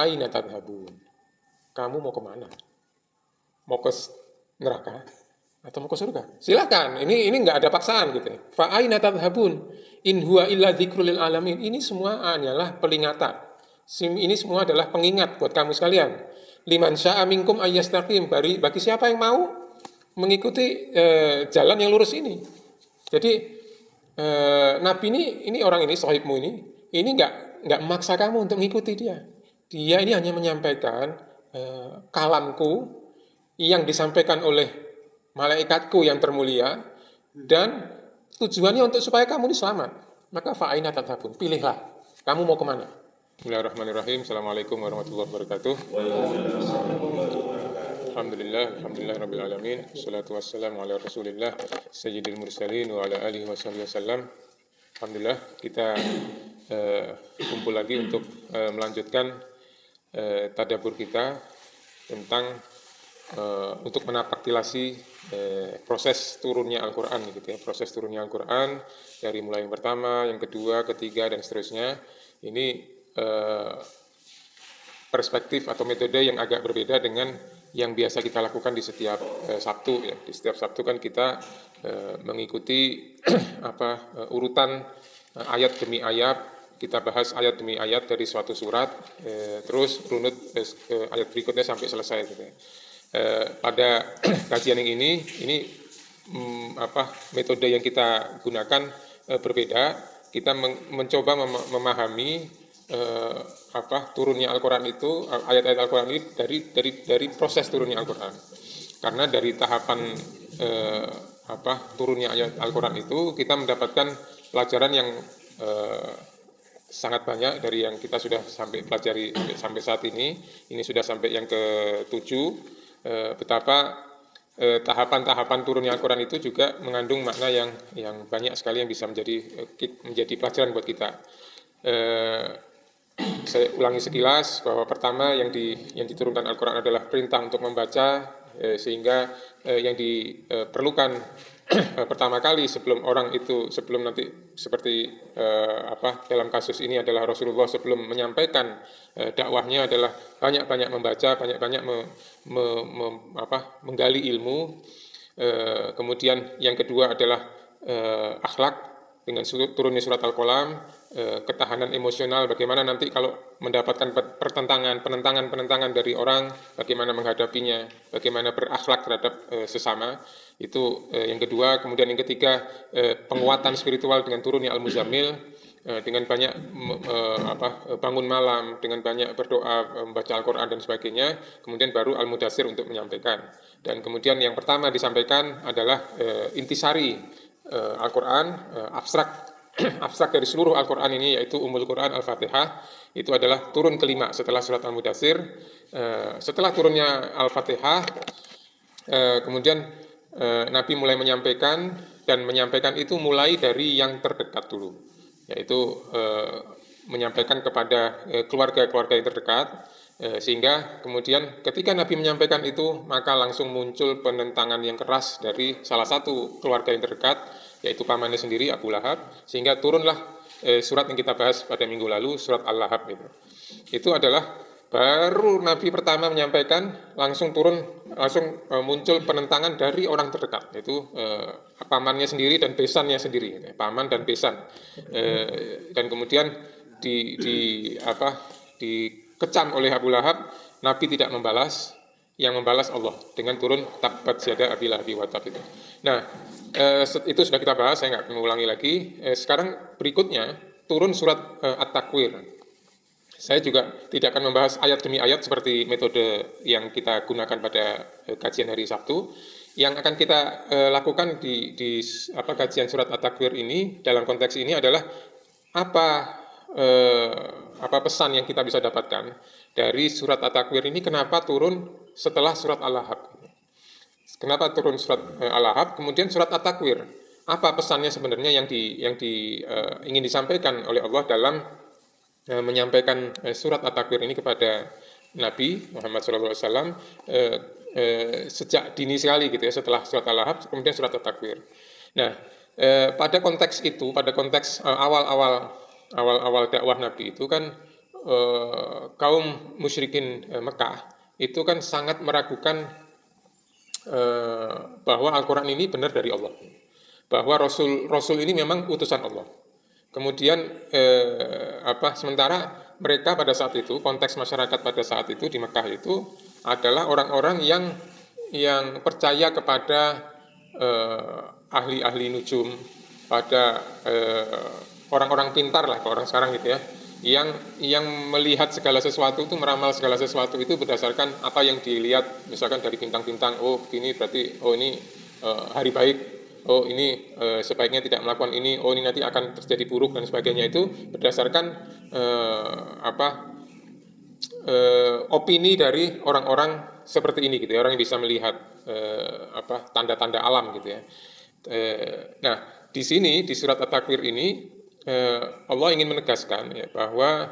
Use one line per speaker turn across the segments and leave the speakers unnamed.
aina tadhhabun? Kamu mau kemana? Mau ke neraka atau mau ke surga? Silakan. Ini nggak ada paksaan gitu. Fa aina tadhhabun? In huwa illa dzikrul lil alamin. Ini semua hanyalah peringatan. Ini semua adalah pengingat buat kamu sekalian. Liman syaa minkum ayyastaqim. Bagi siapa yang mau mengikuti jalan yang lurus ini. Jadi Nabi ini orang ini sahibmu ini nggak memaksa kamu untuk mengikuti dia. Dia ini hanya menyampaikan kalamku yang disampaikan oleh malaikatku yang termulia, dan tujuannya untuk supaya kamu ini selamat. Maka fa'aina tadhhabun, pilihlah kamu mau kemana. Bismillahirrahmanirrahim. Assalamualaikum warahmatullahi wabarakatuh. Alhamdulillah rabbil alamin. Wassalatu wassalamu ala Rasulillah sayyidil mursalin wa ala alihi washabihi wasallam. Alhamdulillah kita kumpul lagi untuk melanjutkan tadabbur kita tentang untuk menapaktilasi proses turunnya Al-Quran gitu ya. Proses turunnya Al-Quran dari mulai yang pertama, yang kedua, ketiga, dan seterusnya. Ini perspektif atau metode yang agak berbeda dengan yang biasa kita lakukan di setiap Sabtu ya. Di setiap Sabtu kan kita mengikuti urutan ayat demi ayat. Kita bahas ayat demi ayat dari suatu surat, terus runut ayat berikutnya sampai selesai gitu ya. Pada kajian yang ini metode yang kita gunakan berbeda. Kita mencoba memahami turunnya Al-Quran itu, ayat-ayat Al-Quran ini dari proses turunnya Al-Quran. Karena dari tahapan turunnya ayat Al-Quran itu kita mendapatkan pelajaran yang sangat banyak dari yang kita sudah sampai pelajari sampai saat ini. Ini sudah sampai yang ke-7. Betapa tahapan-tahapan turunnya Al-Quran itu juga mengandung makna yang banyak sekali yang bisa menjadi pelajaran buat kita. Saya ulangi sekilas bahwa pertama yang diturunkan Al-Quran adalah perintah untuk membaca, sehingga yang diperlukan pertama kali sebelum nanti seperti dalam kasus ini adalah Rasulullah sebelum menyampaikan dakwahnya adalah banyak-banyak membaca, banyak-banyak menggali ilmu. Kemudian yang kedua adalah akhlak dengan turunnya surat Al-Qalam, ketahanan emosional, bagaimana nanti kalau mendapatkan penentangan dari orang, bagaimana menghadapinya, bagaimana berakhlak terhadap sesama. Itu yang kedua. Kemudian yang ketiga, penguatan spiritual dengan turunnya Al-Muzammil, dengan banyak bangun malam, dengan banyak berdoa, membaca Al-Quran dan sebagainya. Kemudian baru Al-Mudaththir untuk menyampaikan. Dan kemudian yang pertama disampaikan adalah intisari Al-Quran, abstrak dari seluruh Al-Quran ini, yaitu Ummul Quran Al-Fatihah. Itu adalah turun kelima setelah surat Al-Mudaththir. Setelah turunnya Al-Fatihah, kemudian Nabi mulai menyampaikan, dan menyampaikan itu mulai dari yang terdekat dulu, yaitu menyampaikan kepada keluarga-keluarga yang terdekat, sehingga kemudian ketika Nabi menyampaikan itu, maka langsung muncul penentangan yang keras dari salah satu keluarga yang terdekat, yaitu pamannya sendiri, Abu Lahab, sehingga turunlah surat yang kita bahas pada minggu lalu, surat Al-Lahab itu. Itu adalah baru Nabi pertama menyampaikan, langsung muncul penentangan dari orang terdekat, yaitu pamannya sendiri dan besannya sendiri, paman dan besan. Dan kemudian dikecam oleh Abu Lahab, Nabi tidak membalas, yang membalas Allah dengan turun tabbat yada Abi Lahab wa tab itu. Nah, itu sudah kita bahas, saya nggak mengulangi lagi. Sekarang berikutnya turun surat At-Takwir. Saya juga tidak akan membahas ayat demi ayat seperti metode yang kita gunakan pada kajian hari Sabtu. Yang akan kita lakukan di kajian surat At-Takwir ini, dalam konteks ini adalah apa pesan yang kita bisa dapatkan dari surat At-Takwir ini. Kenapa turun setelah surat Al-Lahab? Kenapa turun surat Al-Lahab kemudian surat At-Takwir? Apa pesannya sebenarnya yang ingin disampaikan oleh Allah dalam menyampaikan surat At-Takwir ini kepada Nabi Muhammad SAW sejak dini sekali gitu ya, setelah surat Al-Lahab kemudian surat At-Takwir. Nah, pada konteks itu, pada konteks awal dakwah Nabi itu kan kaum musyrikin Mekah itu kan sangat meragukan bahwa Al-Quran ini benar dari Allah, bahwa Rasul ini memang utusan Allah. Kemudian sementara mereka pada saat itu, konteks masyarakat pada saat itu di Mekah itu adalah orang-orang yang percaya kepada ahli-ahli nujum, pada orang-orang pintar lah kalau orang sekarang gitu ya, yang melihat segala sesuatu itu, meramal segala sesuatu itu berdasarkan apa yang dilihat, misalkan dari bintang-bintang, oh begini berarti oh ini hari baik, oh ini sebaiknya tidak melakukan ini, oh ini nanti akan terjadi buruk dan sebagainya, itu berdasarkan opini dari orang-orang seperti ini gitu ya, orang yang bisa melihat tanda-tanda alam gitu ya. Nah, di sini di surat At-Takwir ini Allah ingin menegaskan ya, bahwa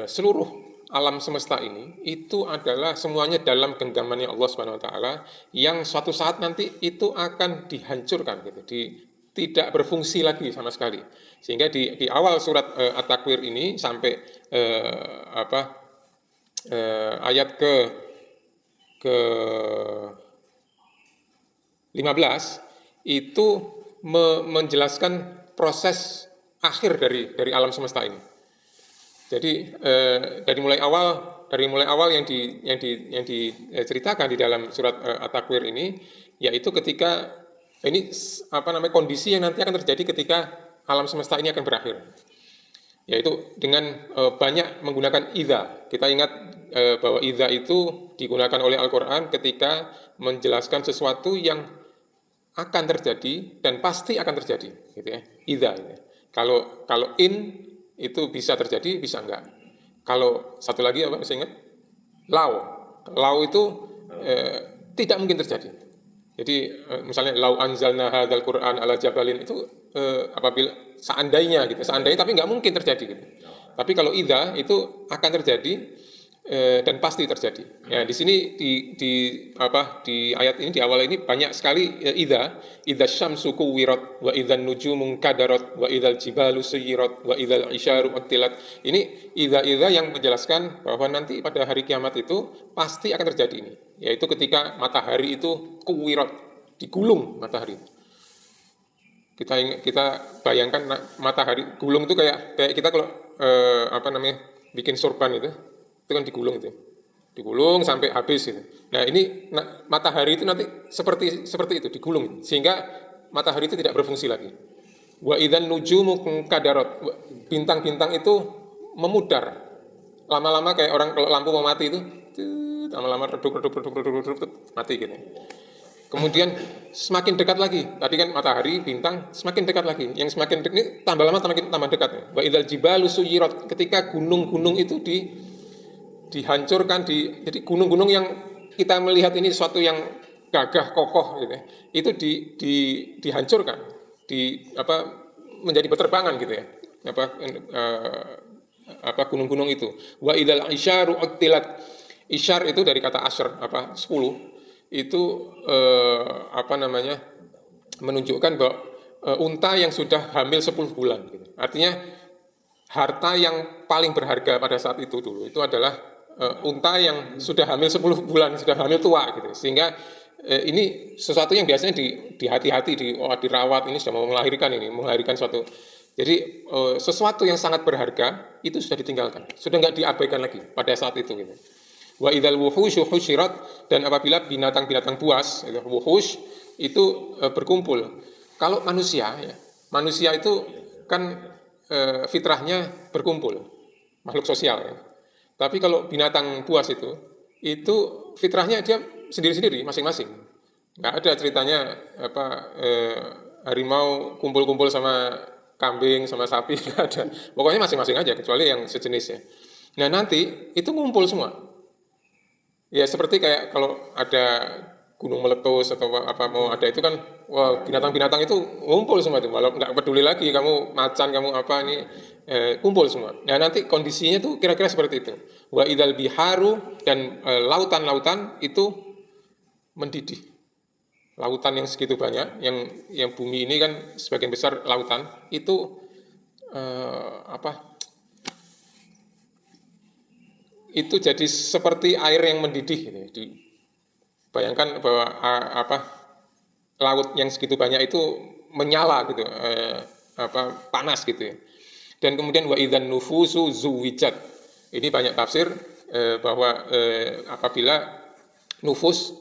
seluruh alam semesta ini itu adalah semuanya dalam genggamannya Allah Subhanahu wa taala, yang suatu saat nanti itu akan dihancurkan gitu, tidak berfungsi lagi sama sekali. Sehingga di awal surat At-Takwir ini sampai ayat ke 15 itu menjelaskan proses akhir dari alam semesta ini. Jadi dari mulai awal yang diceritakan di dalam surat At-Takwir ini, yaitu ketika ini kondisi yang nanti akan terjadi ketika alam semesta ini akan berakhir, yaitu dengan banyak menggunakan idza. Kita ingat bahwa idza itu digunakan oleh Al-Quran ketika menjelaskan sesuatu yang akan terjadi dan pasti akan terjadi, gitu ya. Idza. Gitu. Kalau in itu bisa terjadi, bisa enggak. Kalau satu lagi apa masih ingat? Lau itu tidak mungkin terjadi. Jadi misalnya lau anzalna hadzal Qur'an ala jabalin itu apabila seandainya gitu, seandainya tapi nggak mungkin terjadi gitu. Tapi kalau idza itu akan terjadi dan pasti terjadi. Ya, di sini di ayat ini, di awal ini banyak sekali idza syamsu kuwirat wa idzan nujumu kadarat wa idzal jibalu suyirat wa idzal isyaru uttilat. Ini idza yang menjelaskan bahwa nanti pada hari kiamat itu pasti akan terjadi ini, yaitu ketika matahari itu kuwirat, digulung matahari. Kita bayangkan matahari gulung itu kayak kita kalau bikin sorban itu kan digulung sampai habis gitu. Nah ini matahari itu nanti seperti itu digulung, sehingga matahari itu tidak berfungsi lagi. Wa idzan nujumu kadarat, bintang-bintang itu memudar lama-lama, kayak orang kalau lampu mau mati itu lama-lama redup mati gitu. Kemudian semakin dekat lagi, tadi kan matahari, bintang semakin dekat lagi, yang semakin dekat ini tambah lama tambah dekat. Wa idzal jibalu suyirat, ketika gunung-gunung itu dihancurkan, jadi gunung-gunung yang kita melihat ini sesuatu yang gagah kokoh gitu ya, itu dihancurkan, menjadi beterbangan gitu ya, gunung-gunung itu. Wa idzal isyaru uttilat, isyar itu dari kata asyr 10, itu menunjukkan bahwa unta yang sudah hamil 10 bulan gitu. Artinya harta yang paling berharga pada saat itu dulu itu adalah unta yang sudah hamil 10 bulan, sudah hamil tua gitu. Sehingga ini sesuatu yang biasanya hati-hati dirawat, ini sudah mau melahirkan suatu. Jadi sesuatu yang sangat berharga itu sudah ditinggalkan, sudah nggak diabaikan lagi pada saat itu gitu. Wa idzal wuhusyu husyirat, dan apabila binatang-binatang buas, wuhush itu berkumpul. Kalau manusia itu kan fitrahnya berkumpul, makhluk sosial ya. Tapi kalau binatang buas itu fitrahnya dia sendiri-sendiri masing-masing. Nggak ada ceritanya harimau kumpul-kumpul sama kambing sama sapi, nggak ada. Pokoknya masing-masing aja, kecuali yang sejenis ya. Nah nanti itu ngumpul semua. Ya seperti kayak kalau ada gunung meletus atau mau ada itu kan, wah binatang-binatang itu ngumpul semua itu, walau nggak peduli lagi kamu macan, kamu ini kumpul semua. Nah nanti kondisinya tuh kira-kira seperti itu. Wa idzal biharu, dan lautan-lautan itu mendidih. Lautan yang segitu banyak, yang bumi ini kan sebagian besar lautan, itu itu jadi seperti air yang mendidih gitu. Bayangkan bahwa laut yang segitu banyak itu menyala gitu, panas gitu ya. Dan kemudian wa idzan nufusu zuwijat. Ini banyak tafsir bahwa apabila nufus,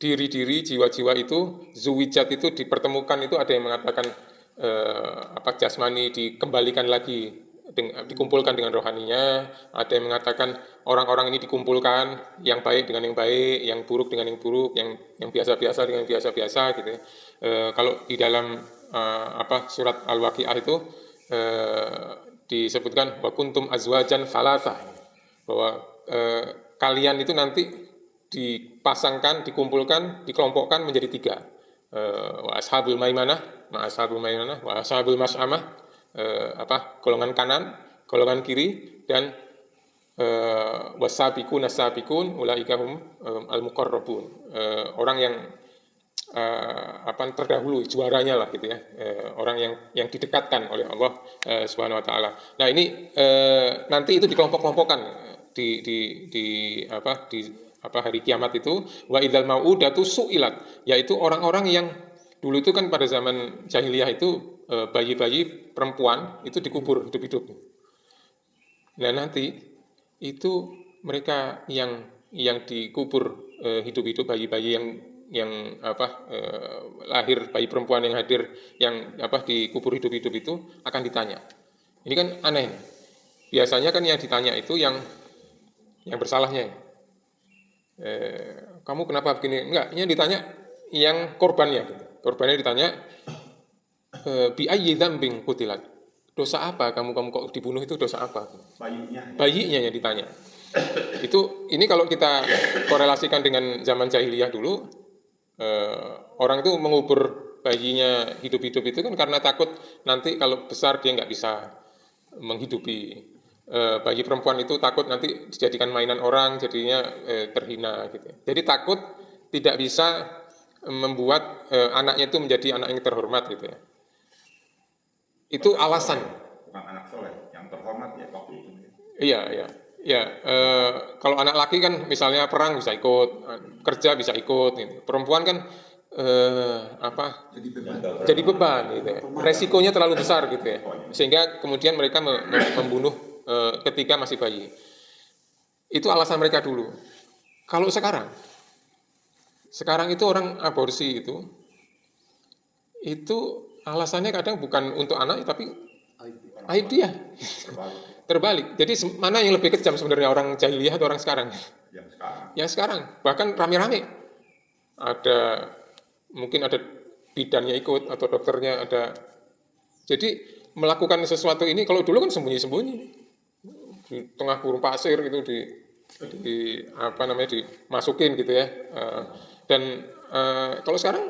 diri-diri, jiwa-jiwa itu zuwijat itu dipertemukan, itu ada yang mengatakan jasmani dikembalikan lagi, dikumpulkan dengan rohaninya, ada yang mengatakan orang-orang ini dikumpulkan, yang baik dengan yang baik, yang buruk dengan yang buruk, yang biasa-biasa dengan yang biasa-biasa gitu ya. Kalau di dalam surat Al-Waqiah itu disebutkan wa kuntum azwajan thalatha, bahwa kalian itu nanti dipasangkan, dikumpulkan, dikelompokkan menjadi 3. Wa ashabul maimanah, wa ashabul mas'amah, golongan kanan, golongan kiri, dan wasabiqun as-sabiqun ulaika hum al-muqarrabun, orang yang terdahulu, juaranya lah gitu ya, orang yang didekatkan oleh Allah Subhanahu wa taala. Nah, ini nanti itu dikelompok-kelompokkan di hari kiamat itu, wa idzal mau'udatu su'ilat, yaitu orang-orang yang dulu itu kan pada zaman jahiliyah itu bayi-bayi perempuan itu dikubur hidup-hidup. Nah, nanti itu mereka yang dikubur hidup-hidup, bayi-bayi yang lahir, bayi perempuan yang hadir, yang dikubur hidup-hidup itu akan ditanya. Ini kan aneh. Biasanya kan yang ditanya itu yang bersalahnya. Kamu kenapa begini? Enggak, yang ditanya yang korbannya. Korbannya ditanya, bi ayyi dzambin qutilat. Dosa apa kamu kok dibunuh, itu dosa apa? Bayinya yang ditanya. Ini kalau kita korelasikan dengan zaman jahiliyah dulu, orang itu mengubur bayinya hidup-hidup itu kan karena takut nanti kalau besar dia nggak bisa menghidupi. Bayi perempuan itu takut nanti dijadikan mainan orang, jadinya terhina gitu. Jadi takut tidak bisa membuat anaknya itu menjadi anak yang terhormat gitu ya. Itu alasan.
Bukan anak soleh, yang terhormat ya waktu itu.
Iya. Kalau anak laki kan misalnya perang bisa ikut, kerja bisa ikut gitu. Perempuan kan jadi beban gitu ya. Resikonya terlalu besar gitu ya. Sehingga kemudian mereka membunuh ketika masih bayi. Itu alasan mereka dulu. Kalau sekarang itu orang aborsi itu alasannya kadang bukan untuk anak, tapi aib dia. Terbalik. Jadi mana yang lebih kejam sebenarnya, orang jahiliyah atau orang sekarang? Yang sekarang. Bahkan rame-rame. Mungkin ada bidannya ikut atau dokternya ada. Jadi melakukan sesuatu ini, kalau dulu kan sembunyi-sembunyi di tengah gurun pasir gitu, dimasukin gitu ya. Dan kalau sekarang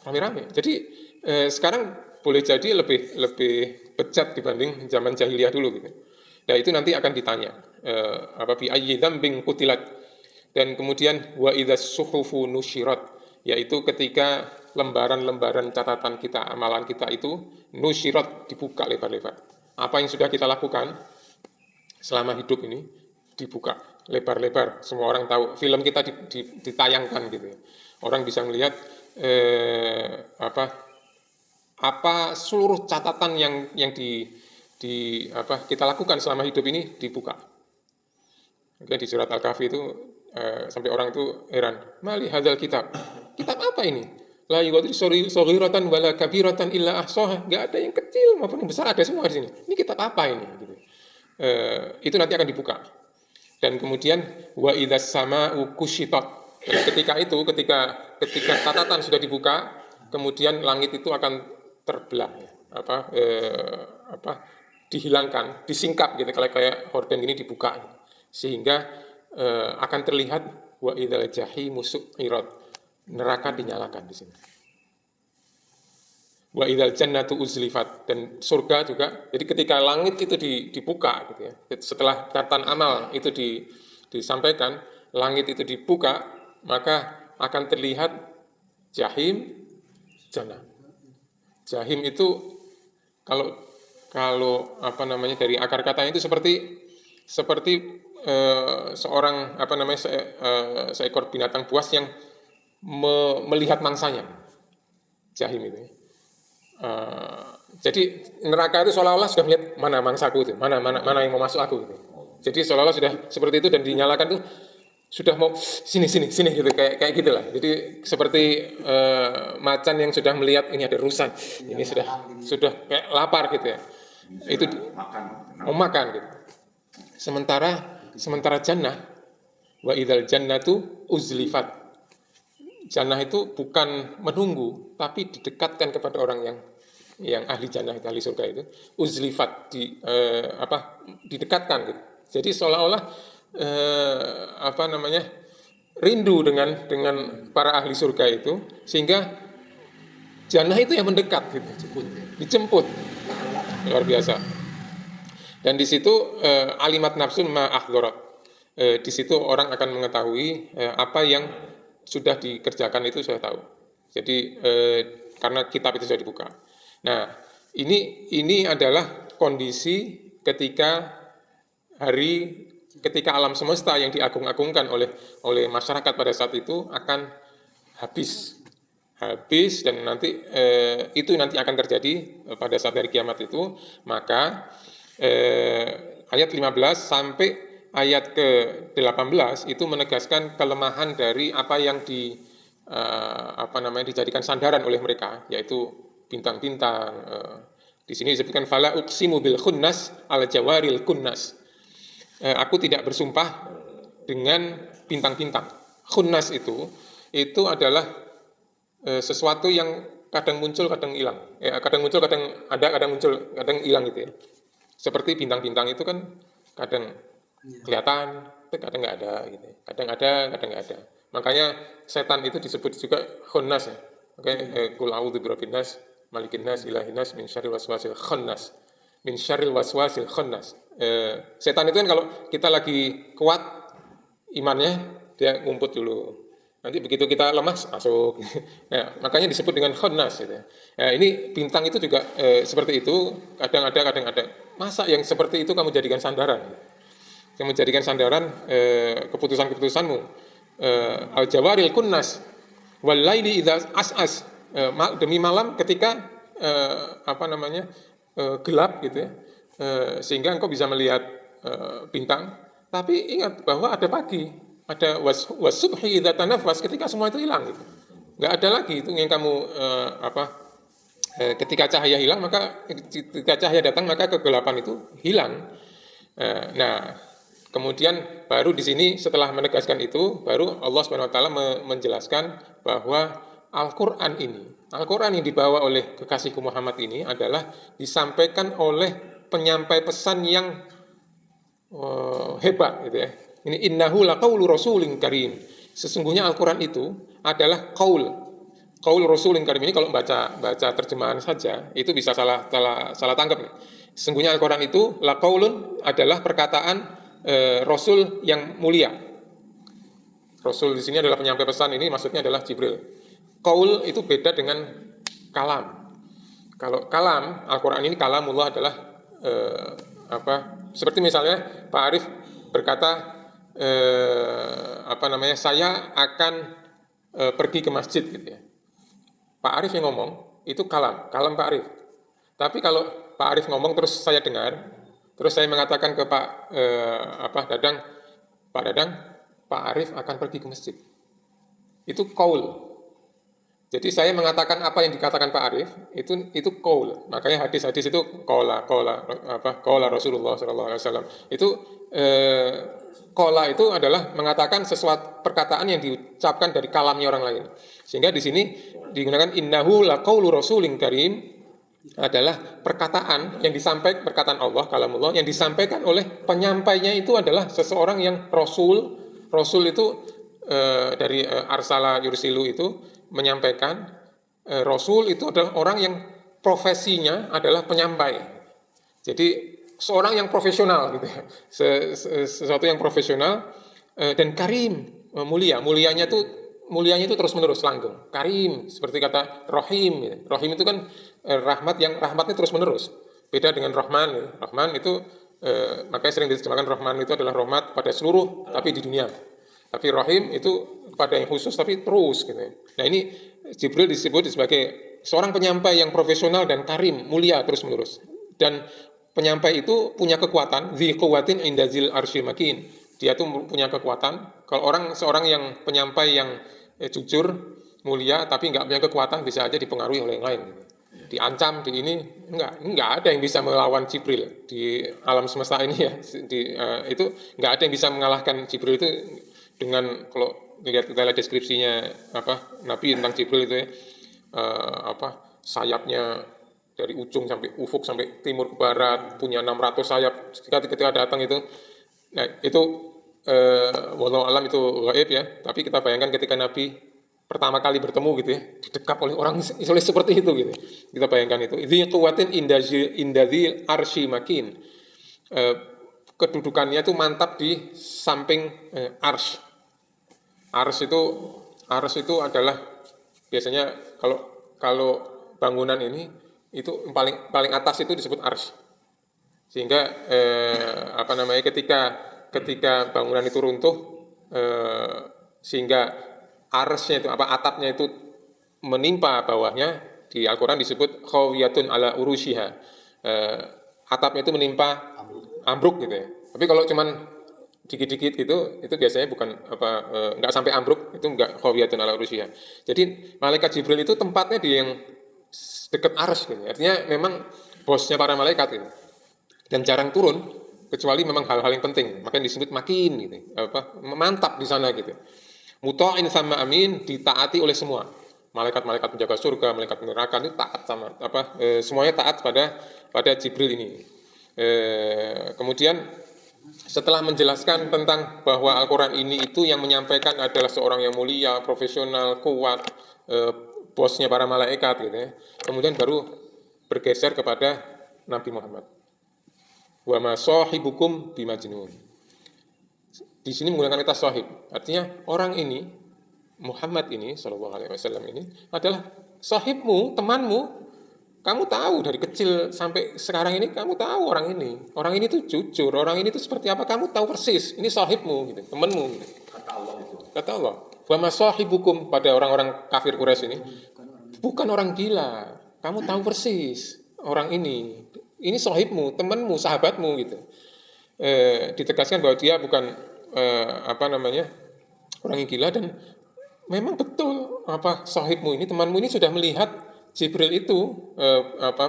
rame-rame. Jadi sekarang boleh jadi lebih bejat dibanding zaman jahiliyah dulu gitu. Nah, itu nanti akan ditanya bi ayyi dzambin qutilat. Dan kemudian wa idzas suhufu nusyirat, yaitu ketika lembaran-lembaran catatan kita, amalan kita itu nusyirat, dibuka lebar-lebar. Apa yang sudah kita lakukan selama hidup ini dibuka lebar-lebar, semua orang tahu. Film kita ditayangkan gitu ya. Orang bisa melihat seluruh catatan yang kita lakukan selama hidup ini dibuka. Mungkin di surat Al-Kahfi itu sampai orang itu heran, mali hadzal kitab apa ini? La yughadiru shaghiratan wala kabiratan illa ahsaha. Enggak ada yang kecil maupun yang besar, ada semua di sini. Ini kitab apa ini gitu. Itu nanti akan dibuka. Dan kemudian wa idzas sama'u kushitat. Ketika catatan sudah dibuka, kemudian langit itu akan terbelah, dihilangkan, disingkap gitu, kayak horden ini dibuka, sehingga akan terlihat wa idzal jahimu su'irat, neraka dinyalakan di sini. Wa idzal jannatu uzlifat, dan surga juga. Jadi ketika langit itu dibuka gitu ya, setelah catatan amal itu disampaikan, langit itu dibuka, maka akan terlihat jahim, jannah. Jahim itu kalau dari akar katanya itu seperti seorang seekor binatang buas yang melihat mangsanya, jahim itu. Jadi neraka itu seolah-olah sudah melihat mana mangsaku itu, mana yang mau masuk aku itu. Jadi seolah-olah sudah seperti itu dan dinyalakan tuh sudah mau sini gitu kayak gitulah. Jadi seperti macan yang sudah melihat ini ada rusa, ini sudah kayak lapar gitu ya. Itu mau makan gitu. Sementara jannah, wa idzal jannatu uzlifat. Jannah itu bukan menunggu, tapi didekatkan kepada orang yang ahli jannah, ahli surga itu. Uzlifat didekatkan gitu. Jadi seolah-olah rindu dengan para ahli surga itu, sehingga jannah itu yang mendekat gitu, dijemput. Luar biasa. Dan di situ alimat nafsun ma ahdharat. Di situ orang akan mengetahui apa yang sudah dikerjakan itu sudah tahu. Jadi karena kitab itu sudah dibuka. Nah, ini adalah kondisi ketika alam semesta yang diagung-agungkan oleh masyarakat pada saat itu akan habis dan nanti itu nanti akan terjadi pada saat hari kiamat itu. Maka ayat 15 sampai ayat ke-18 itu menegaskan kelemahan dari apa yang dijadikan sandaran oleh mereka, yaitu bintang-bintang. Di sini disebutkan fala uqsimu bil khunnas al jawaril kunnas. Aku tidak bersumpah dengan bintang-bintang. Khunnas itu adalah sesuatu yang kadang muncul, kadang hilang. Kadang muncul, kadang ada, kadang muncul, kadang hilang gitu ya. Seperti bintang-bintang itu kan kadang kelihatan, kadang nggak ada gitu. Kadang ada, kadang nggak ada. Makanya setan itu disebut juga khunnas ya. Qul a'udzu birabbin nas, malikin nas, ilahin nas, min syarril waswasil khannas. Min syarril waswasil khannas. Setan itu kan kalau kita lagi kuat imannya, dia ngumpet dulu. Nanti begitu kita lemah masuk. Nah, makanya disebut dengan khannas gitu. Ini bintang itu juga seperti itu, kadang ada, kadang ada. Masa yang seperti itu kamu jadikan sandaran? Kamu jadikan sandaran keputusan-keputusanmu. Al-jawaril kunnas wal laili idza as'as. Demi malam ketika gelap gitu ya. Sehingga engkau bisa melihat bintang, tapi ingat bahwa ada pagi, ada wasubhi idza tanaffas, ketika semua itu hilang gitu. Enggak ada lagi itu yang kamu ketika cahaya hilang, maka ketika cahaya datang maka kegelapan itu hilang. Nah, kemudian baru di sini setelah menegaskan itu, baru Allah Subhanahu wa taala menjelaskan bahwa Al-Qur'an yang dibawa oleh kekasihku Muhammad ini adalah disampaikan oleh penyampai pesan yang hebat gitu ya. Ini innahu laqaulu rasulin karim. Sesungguhnya Al-Qur'an itu adalah qaul rasulin karim. Ini kalau baca terjemahan saja itu bisa salah tangkap nih. Sesungguhnya Al-Qur'an itu laqaulun adalah perkataan rasul yang mulia. Rasul di sini adalah penyampai pesan, ini maksudnya adalah Jibril. Qaul itu beda dengan kalam. Kalau kalam, Al-Qur'an ini kalamullah adalah seperti misalnya Pak Arif berkata saya akan pergi ke masjid gitu ya. Pak Arif yang ngomong itu kalam Pak Arif. Tapi kalau Pak Arif ngomong terus saya dengar, terus saya mengatakan ke Pak Dadang, Pak Arif akan pergi ke masjid. Itu qaul. Jadi saya mengatakan apa yang dikatakan Pak Arif itu qaul. Makanya hadis-hadis itu qala Rasulullah sallallahu alaihi wasallam. Itu qala itu adalah mengatakan sesuatu perkataan yang diucapkan dari kalamnya orang lain. Sehingga di sini digunakan innahu laqaulu rasulin karim, adalah perkataan yang disampaikan, perkataan Allah, kalamullah yang disampaikan oleh penyampainya itu adalah seseorang yang rasul. Rasul itu dari arsala yursilu itu menyampaikan. Rasul itu adalah orang yang profesinya adalah penyampai. Jadi seorang yang profesional gitu ya. Sesuatu yang profesional dan karim, mulianya itu terus-menerus langgeng. Karim seperti kata Rahim. Rahim itu kan rahmat yang rahmatnya terus-menerus. Beda dengan Rahman. Rahman itu Makanya sering diterjemahkan Rahman itu adalah rahmat pada seluruh, tapi di dunia. Tapi Rahim itu pada yang khusus, tapi terus gitu. Nah ini Jibril disebut sebagai seorang penyampai yang profesional dan karim, mulia terus menerus. Dan penyampai itu punya kekuatan, dzil quwwatin inda dzil arsyil makin. Dia tuh punya kekuatan. Kalau seorang yang penyampai yang jujur, mulia, tapi nggak punya kekuatan, bisa aja dipengaruhi oleh yang lain. Diancam di ini, nggak ada yang bisa melawan Jibril di alam semesta ini ya. Itu nggak ada yang bisa mengalahkan Jibril itu dengan, kalau kita lihat deskripsinya Nabi tentang Jibril itu ya, sayapnya dari ujung sampai ufuk sampai timur ke barat, punya 600 sayap ketika datang itu. Nah itu wallahu alam itu gaib ya, tapi kita bayangkan ketika Nabi pertama kali bertemu gitu ya, didekap oleh orang isolis seperti itu gitu. Kita bayangkan itu. Dzil quwwatin inda dzil arsy makin. Kedudukannya itu mantap di samping ars. Ars itu adalah biasanya kalau bangunan ini itu paling atas itu disebut ars. Sehingga ketika bangunan itu runtuh, sehingga arsnya itu atapnya itu menimpa bawahnya, di Al-Quran disebut khawiyatun ala urushiha. Atapnya itu menimpa ambruk gitu ya. Tapi kalau cuman dikit-dikit gitu, itu biasanya bukan nggak sampai ambruk, itu nggak khawiyatun ala urushiha. Jadi malaikat Jibril itu tempatnya di yang dekat ars gitu. Artinya memang bosnya para malaikat gitu. Dan jarang turun kecuali memang hal-hal yang penting. Makanya disebut makin gitu. Mantap di sana gitu. Muta'in sama amin, ditaati oleh semua. Malaikat-malaikat penjaga surga, malaikat neraka itu taat sama semuanya taat pada Jibril ini. Kemudian setelah menjelaskan tentang bahwa Al-Quran ini itu yang menyampaikan adalah seorang yang mulia, profesional, kuat, bosnya para malaikat gitu ya. Kemudian baru bergeser kepada Nabi Muhammad. Wa ma sahibukum bimajnun. Di sini menggunakan kata sahib. Artinya orang ini, Muhammad ini sallallahu alaihi wasallam ini adalah sahibmu, temanmu. Kamu tahu dari kecil sampai sekarang ini, kamu tahu orang ini. Orang ini tuh jujur, orang ini tuh seperti apa, kamu tahu persis. Ini sahibmu gitu, temanmu gitu.
Kata Allah itu.
Kata Allah, wa ma sahibukum pada orang-orang kafir Quraisy ini bukan orang gila. Kamu tahu persis orang ini. Ini sahibmu, temanmu, sahabatmu gitu. Ditegaskan bahwa dia bukan orang yang gila, dan memang betul sahibmu ini, temanmu ini sudah melihat Jibril itu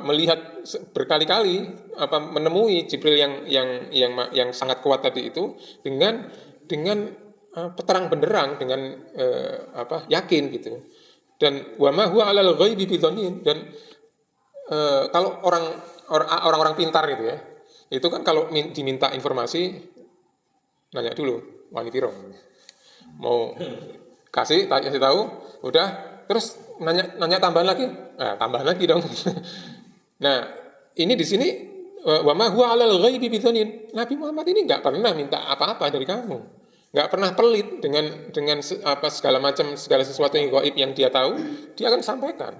melihat berkali-kali menemui Jibril yang sangat kuat tadi itu dengan terang benderang, dengan yakin gitu. Dan wa ma huwa 'alal ghaibi bidhanin. Dan kalau orang-orang pintar gitu ya, itu kan kalau diminta informasi nanya dulu wani piro, mau kasih tahu udah, terus nanya tambahan lagi, tambahan lagi dong. Nah ini di sini wa ma huwa 'alal ghaibi bidhanin. Nabi Muhammad ini nggak pernah minta apa-apa dari kamu, nggak pernah pelit dengan segala sesuatu yang gaib yang dia tahu, dia akan sampaikan.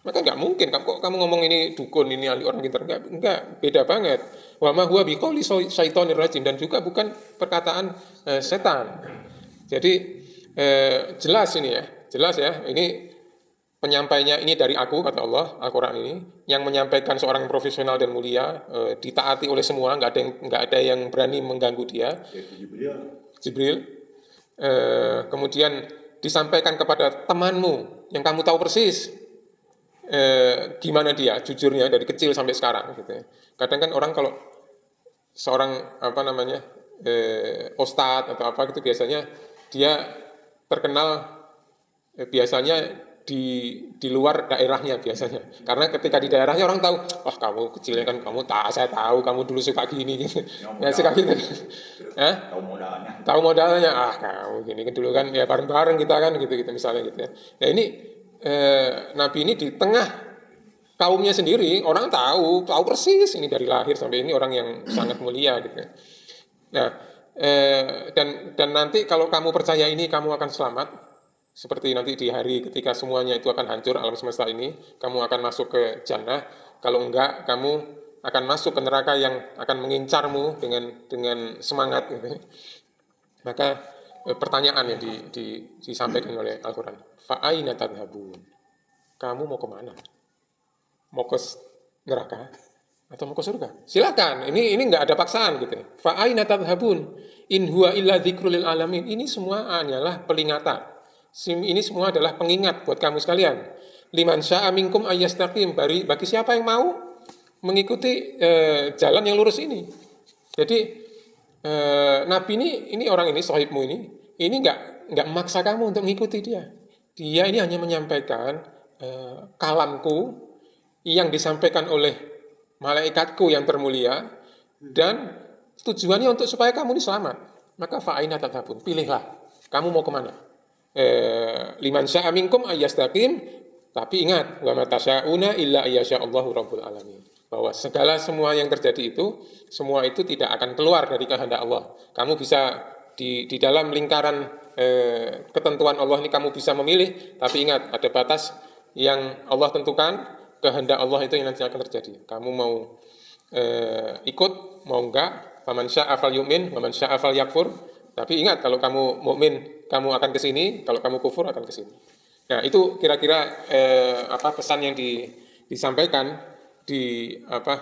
Maka nggak mungkin kamu ngomong ini dukun, ini ahli orang pintar, nggak, beda banget. Wa ma huwa biqauli syaitonir rajim, dan juga bukan perkataan setan. Jadi jelas ya, ini penyampainya ini dari aku, kata Allah, Al-Quran ini yang menyampaikan seorang yang profesional dan mulia, ditaati oleh semua, nggak ada yang berani mengganggu dia. Jibril. Kemudian disampaikan kepada temanmu yang kamu tahu persis gimana dia jujurnya dari kecil sampai sekarang gitu ya. Kadang kan orang kalau seorang ustadz atau apa gitu, biasanya dia terkenal biasanya di luar daerahnya biasanya. Karena ketika di daerahnya orang tahu, wah kamu kecilnya kan saya tahu kamu dulu suka gini gitu. Ya suka gitu. Tahu modalnya. Kamu gini kan dulu kan ya bareng-bareng kita kan gitu misalnya gitu ya. Nah ini Nabi ini di tengah kaumnya sendiri, orang tahu persis ini dari lahir sampai ini orang yang sangat mulia gitu. Nah, dan nanti kalau kamu percaya ini, kamu akan selamat. Seperti nanti di hari ketika semuanya itu akan hancur, alam semesta ini, kamu akan masuk ke jannah. Kalau enggak, kamu akan masuk ke neraka yang akan mengincarmu dengan semangat gitu. Maka pertanyaan yang disampaikan oleh Al-Quran, fa aina tadhhabun, kamu mau kemana? Mau ke neraka atau mau ke surga? Silakan, ini nggak ada paksaan gitu. Fa aina tadhhabun in huwa illa dzikrul lil alamin. Ini semua hanyalah peringatan. Ini semua adalah pengingat buat kamu sekalian. Liman syaa minkum ayyastaqim, bagi siapa yang mau mengikuti jalan yang lurus ini. Jadi Nabi ini orang ini, sahibmu ini nggak memaksa kamu untuk mengikuti dia. Dia ini hanya menyampaikan kalamku yang disampaikan oleh malaikatku yang termulia, dan tujuannya untuk supaya kamu ini selamat. Maka fa'aina tadhhabun, pilihlah kamu mau kemana. Liman syaa minkum ayyastaqim, tapi ingat, wa ma tasyauna illa ayyasha'allahu rabbul alamin, bahwa semua yang terjadi itu, semua itu tidak akan keluar dari kehendak Allah. Kamu bisa di dalam lingkaran ketentuan Allah ini kamu bisa memilih, tapi ingat ada batas yang Allah tentukan, kehendak Allah itu yang nanti akan terjadi. Kamu mau ikut, mau enggak, faman syaa falyu'min, wa man syaa falyakfur. Tapi ingat, kalau kamu mukmin kamu akan ke sini, kalau kamu kufur akan ke sini. Nah, itu kira-kira pesan yang disampaikan di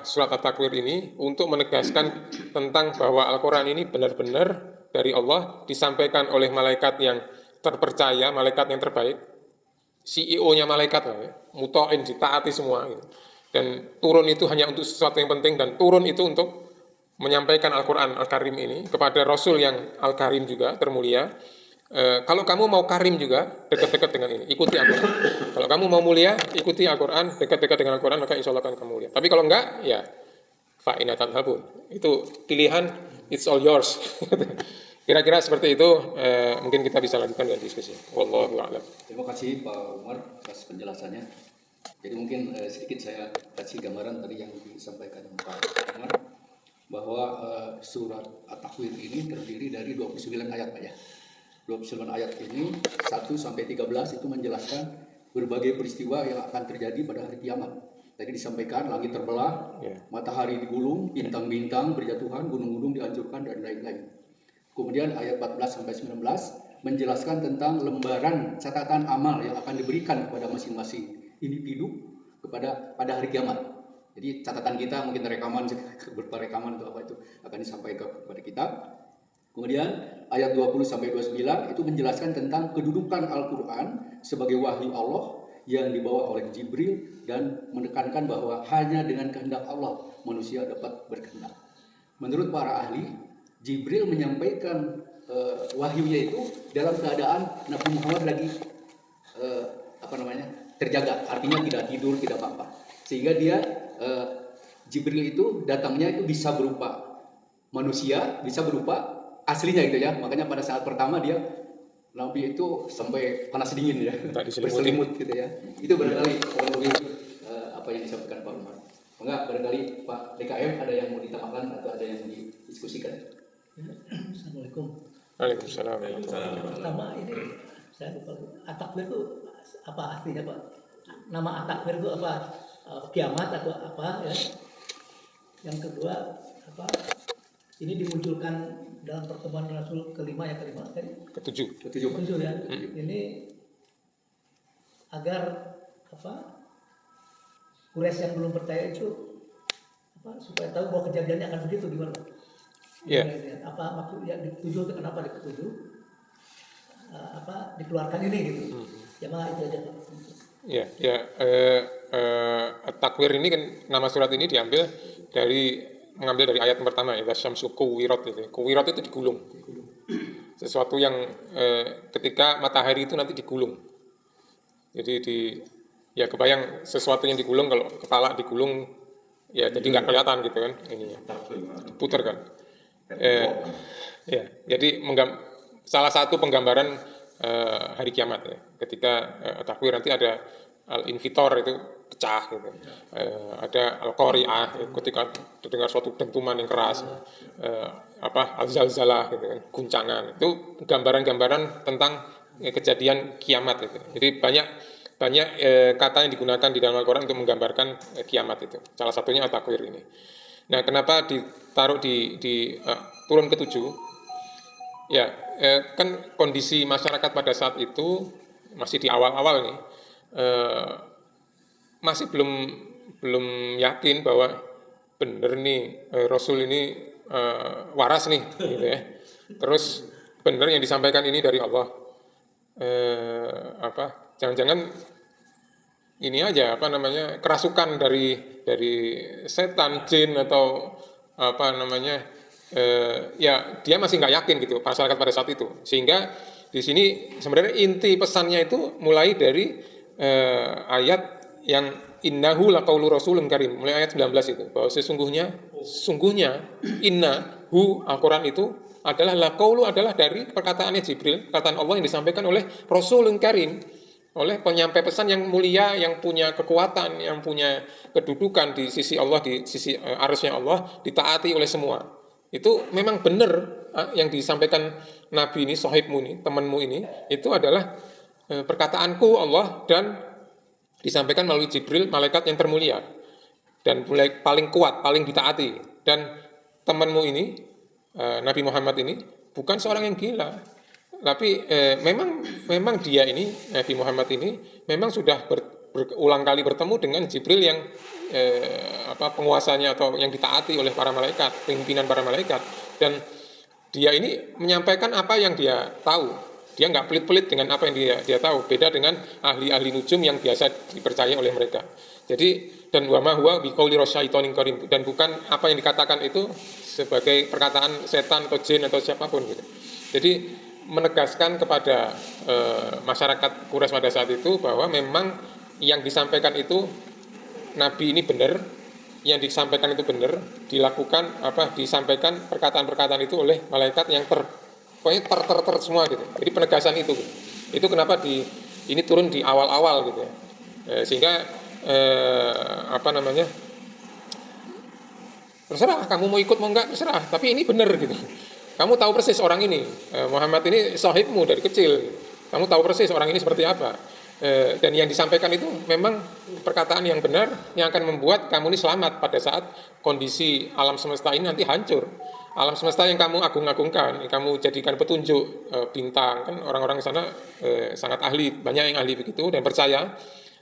surat At-Takwir ini untuk menegaskan tentang bahwa Al-Quran ini benar-benar dari Allah, disampaikan oleh malaikat yang terpercaya, malaikat yang terbaik, CEO-nya malaikat lah ya, muta'in, ditaati semua gitu. Dan turun itu hanya untuk sesuatu yang penting, dan turun itu untuk menyampaikan Al-Quran Al-Karim ini kepada Rasul yang Al-Karim juga, termulia. Kalau kamu mau karim juga, dekat-dekat dengan ini, ikuti Al-Quran. Kalau kamu mau mulia, ikuti Al-Quran, dekat-dekat dengan Al-Quran, maka insya Allah akan kamu mulia. Tapi kalau enggak, ya fa'ina tadhhabun. Itu pilihan, it's all yours. Kira-kira seperti itu. Mungkin kita bisa lanjutkan dengan diskusi. Wallahu a'lam.
Terima kasih Pak Umar atas penjelasannya. Jadi mungkin sedikit saya kasih gambaran tadi yang disampaikan Pak Umar, bahwa surat At-Takwir ini terdiri dari 29 ayat Pak ya. 29 ayat ini 1 sampai 13 itu menjelaskan berbagai peristiwa yang akan terjadi pada hari kiamat. Tadi disampaikan langit terbelah, matahari digulung, bintang-bintang berjatuhan, gunung-gunung dihancurkan, dan lain-lain. Kemudian ayat 14 sampai 19 menjelaskan tentang lembaran catatan amal yang akan diberikan kepada masing-masing individu pada hari kiamat. Jadi catatan kita, mungkin rekaman, berupa rekaman atau apa itu akan disampaikan kepada kita. Kemudian ayat 20 sampai 29 itu menjelaskan tentang kedudukan Al-Quran sebagai wahyu Allah yang dibawa oleh Jibril, dan menekankan bahwa hanya dengan kehendak Allah manusia dapat berkehendak. Menurut para ahli, Jibril menyampaikan wahyunya itu dalam keadaan Nabi Muhammad lagi terjaga, artinya tidak tidur, tidak apa-apa. Sehingga dia Jibril itu datangnya itu bisa berupa manusia, bisa berupa aslinya gitu ya. Makanya pada saat pertama dia Nabi itu sampai panas dingin ya, berselimut gitu ya. Itu barangkali apa yang disampaikan Pak Umar. Enggak, barangkali Pak DKM ada yang mau ditambahkan atau ada yang didiskusikan.
Assalamualaikum.
Waalaikumsalam.
Pertama ini saya lupa, At-Takwir itu apa artinya Pak? Nama At-Takwir itu apa? Kiamat atau apa ya? Yang kedua apa? Ini dimunculkan dalam pertemuan Rasul kelima tadi? Ketujuh ya. Ini agar Quraisy yang belum percaya itu supaya tahu bahwa kejadiannya akan begitu, gimana?
Iya.
Apa maksudnya dituju, kenapa dituju? Dikeluarkan ini gitu. Ya mah itu aja Pak.
Ya. At-Takwir ini kan, nama surat ini mengambil dari ayat yang pertama, ya, syamsu kuwirat itu. Kuwirat itu digulung. Sesuatu yang ketika matahari itu nanti digulung. Jadi ya kebayang sesuatu yang digulung, kalau kepala digulung ya jadi nggak kelihatan gitu kan ininya. Putar kan. Ya, jadi salah satu penggambaran hari kiamat ya. Ketika At-Takwir nanti ada al-infitor itu pecah gitu. Ada al-qari'ah ketika terdengar suatu dentuman yang keras. Al-zalzalah gitu kan, guncangan. Itu gambaran-gambaran tentang kejadian kiamat itu. Jadi banyak banyak kata yang digunakan di dalam Al-Quran untuk menggambarkan kiamat itu. Salah satunya at-takwir ini. Nah, kenapa ditaruh di turun ke-7? Ya, kan kondisi masyarakat pada saat itu masih di awal-awal nih, masih belum yakin bahwa benar nih Rasul ini waras nih, gitu ya. Terus benar yang disampaikan ini dari Allah. Jangan-jangan ini aja kerasukan dari setan, jin atau ya dia masih nggak yakin gitu masyarakat pada saat itu. Sehingga di sini sebenarnya inti pesannya itu mulai dari ayat yang innahu laqaulu rasulun karim, mulai ayat 19 itu, bahwa sungguhnya innahu Al-Quran itu adalah laqaulu, adalah dari perkataannya Jibril, perkataan Allah yang disampaikan oleh rasulun karim, oleh penyampai pesan yang mulia, yang punya kekuatan, yang punya kedudukan di sisi Allah, di sisi arsy-Nya Allah, ditaati oleh semua. Itu memang benar yang disampaikan Nabi ini, sahibmu ini, temanmu ini, itu adalah perkataanku Allah, dan disampaikan melalui Jibril, malaikat yang termulia dan paling kuat, paling ditaati. Dan temanmu ini, Nabi Muhammad ini, bukan seorang yang gila, tapi memang dia ini, Nabi Muhammad ini, memang sudah berulang kali bertemu dengan Jibril yang penguasanya atau yang ditaati oleh para malaikat, pimpinan para malaikat, dan dia ini menyampaikan apa yang dia tahu. Dia nggak pelit-pelit dengan apa yang dia tahu, beda dengan ahli-ahli nujum yang biasa dipercaya oleh mereka. Jadi, dan wa ma huwa biqauli rasyaitonin karim, dan bukan apa yang dikatakan itu sebagai perkataan setan atau jin atau siapapun gitu. Jadi menegaskan kepada masyarakat Quraisy pada saat itu bahwa memang yang disampaikan itu Nabi ini benar, yang disampaikan itu benar, disampaikan perkataan-perkataan itu oleh malaikat yang pokoknya ter semua gitu. Jadi penegasan itu. Itu kenapa ini turun di awal-awal gitu ya. Sehingga terserah kamu mau ikut mau enggak, terserah, tapi ini benar gitu. Kamu tahu persis orang ini, Muhammad ini sahibmu dari kecil. Kamu tahu persis orang ini seperti apa. Dan yang disampaikan itu memang perkataan yang benar, yang akan membuat kamu ini selamat pada saat kondisi alam semesta ini nanti hancur. Alam semesta yang kamu agung-agungkan, yang kamu jadikan petunjuk, bintang, kan orang-orang di sana sangat ahli, banyak yang ahli begitu dan percaya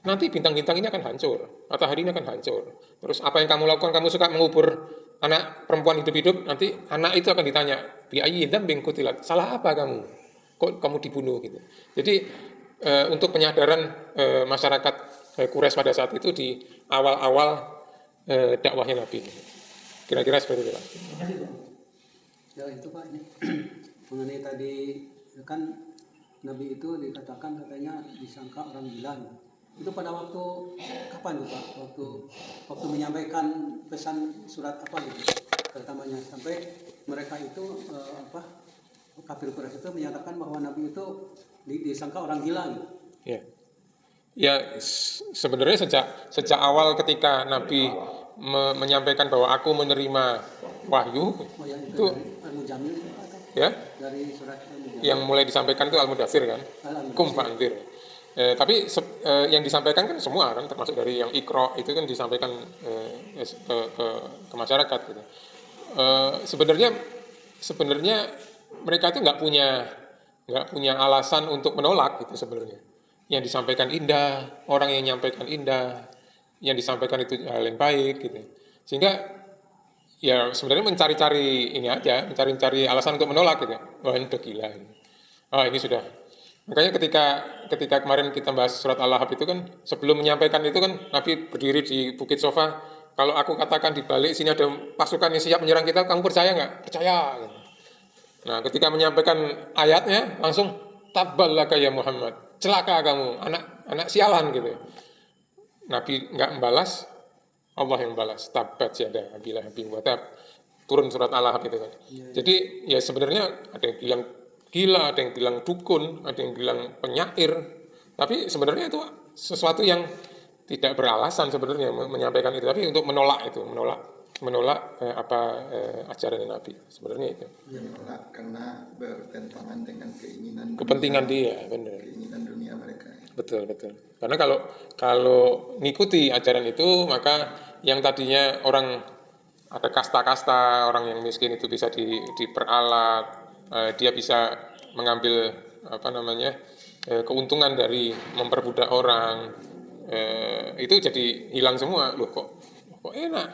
nanti bintang-bintang ini akan hancur, matahari ini akan hancur. Terus apa yang kamu lakukan, kamu suka mengubur anak perempuan hidup-hidup, nanti anak itu akan ditanya, bi ayyi dzambin qutilat, salah apa kamu? Kok kamu dibunuh gitu. Jadi untuk penyadaran masyarakat Quraisy pada saat itu di awal-awal dakwahnya Nabi. Kira-kira seperti itu, Pak.
Ya itu Pak, ini mengenai tadi kan Nabi itu dikatakan katanya disangka orang gila. Itu pada waktu kapan tuh Pak? Waktu menyampaikan pesan surat apa gitu pertamanya, sampai mereka itu kafir Quraisy itu menyatakan bahwa Nabi itu disangka orang gila gitu.
Ya sebenarnya sejak awal ketika Nabi menyampaikan bahwa aku menerima wahyu, itu ya
dari surat
yang mulai disampaikan itu Al-Mudaththir kan, Qum fa'andzir. Tapi yang disampaikan kan semua kan, termasuk dari yang Iqra itu kan disampaikan ke masyarakat gitu. Sebenarnya mereka itu nggak punya alasan untuk menolak gitu sebenarnya. Yang disampaikan indah, orang yang menyampaikan indah, yang disampaikan itu hal yang baik gitu. Sehingga ya sebenarnya mencari-cari alasan untuk menolak gitu. Wah, ini udah gila ini. Ini sudah. Makanya ketika kemarin kita bahas surat Al-Lahab itu kan, sebelum menyampaikan itu kan Nabi berdiri di Bukit Sofa, kalau aku katakan di balik sini ada pasukan yang siap menyerang kita, kamu percaya nggak? Percaya gitu. Nah, ketika menyampaikan ayatnya langsung tabballaka ya Muhammad, celaka kamu, anak sialan gitu. Nabi nggak membalas, Allah yang membalas. Tabbat yada abi lahabin wa tab. Turun surat Al-Lahab itu kan. Jadi ya sebenarnya ada yang bilang gila, ada yang bilang dukun, ada yang bilang penyair. Tapi sebenarnya itu sesuatu yang tidak beralasan sebenarnya menyampaikan itu. Tapi untuk menolak ajaran Nabi sebenarnya itu.
Menolak karena bertentangan dengan kepentingan
dia, benar.
Keinginan dunia mereka.
Betul, betul. Karena kalau ngikuti ajaran itu, maka yang tadinya orang ada kasta-kasta, orang yang miskin itu bisa diperalat, dia bisa mengambil apa namanya keuntungan dari memperbudak orang, itu jadi hilang semua. Loh kok enak?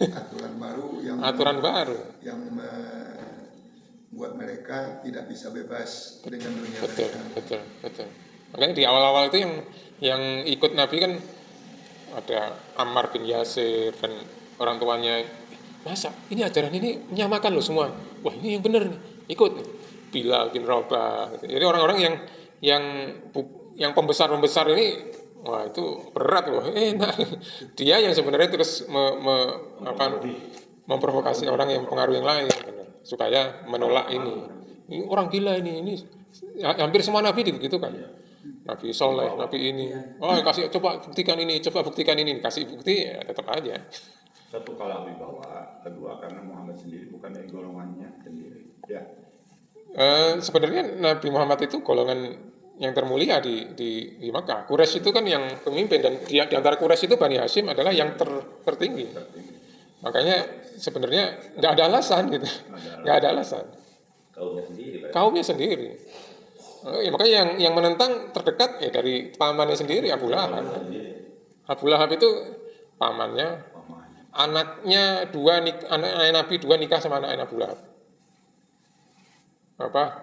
aturan baru yang
Aturan baru.
yang membuat mereka tidak bisa bebas dengan dunia
Betul,
mereka.
betul, betul. Makanya di awal-awal itu yang ikut Nabi kan ada Ammar bin Yasir dan orang tuanya, masa ini ajaran ini menyamakan loh semua, wah ini yang benar nih, ikut. Bilal bin Rabah gitu. Jadi orang-orang yang pembesar ini, wah itu berat loh, enak. Dia yang sebenarnya terus memprovokasi orang yang pengaruh yang lain gitu, supaya menolak ini orang gila ini hampir semua nabi gitu kan. Nabi Soleh, Nabi ini, oh kasih coba buktikan ini, kasih bukti ya tetap aja.
Satu kalah wibawa, kedua karena Muhammad sendiri bukan dari golongannya sendiri. Ya.
Sebenarnya Nabi Muhammad itu golongan yang termulia di Makkah. Quraisy itu kan yang pemimpin, dan di antara Quraisy itu Bani Hashim adalah yang tertinggi. Makanya sebenarnya nggak ada alasan gitu, nggak ada alasan. Kaumnya sendiri. Ya, makanya yang menentang terdekat ya dari pamannya sendiri, Abu Lahab. Abu Lahab itu pamannya, anaknya anak Nabi dua nikah sama anak Abu Lahab.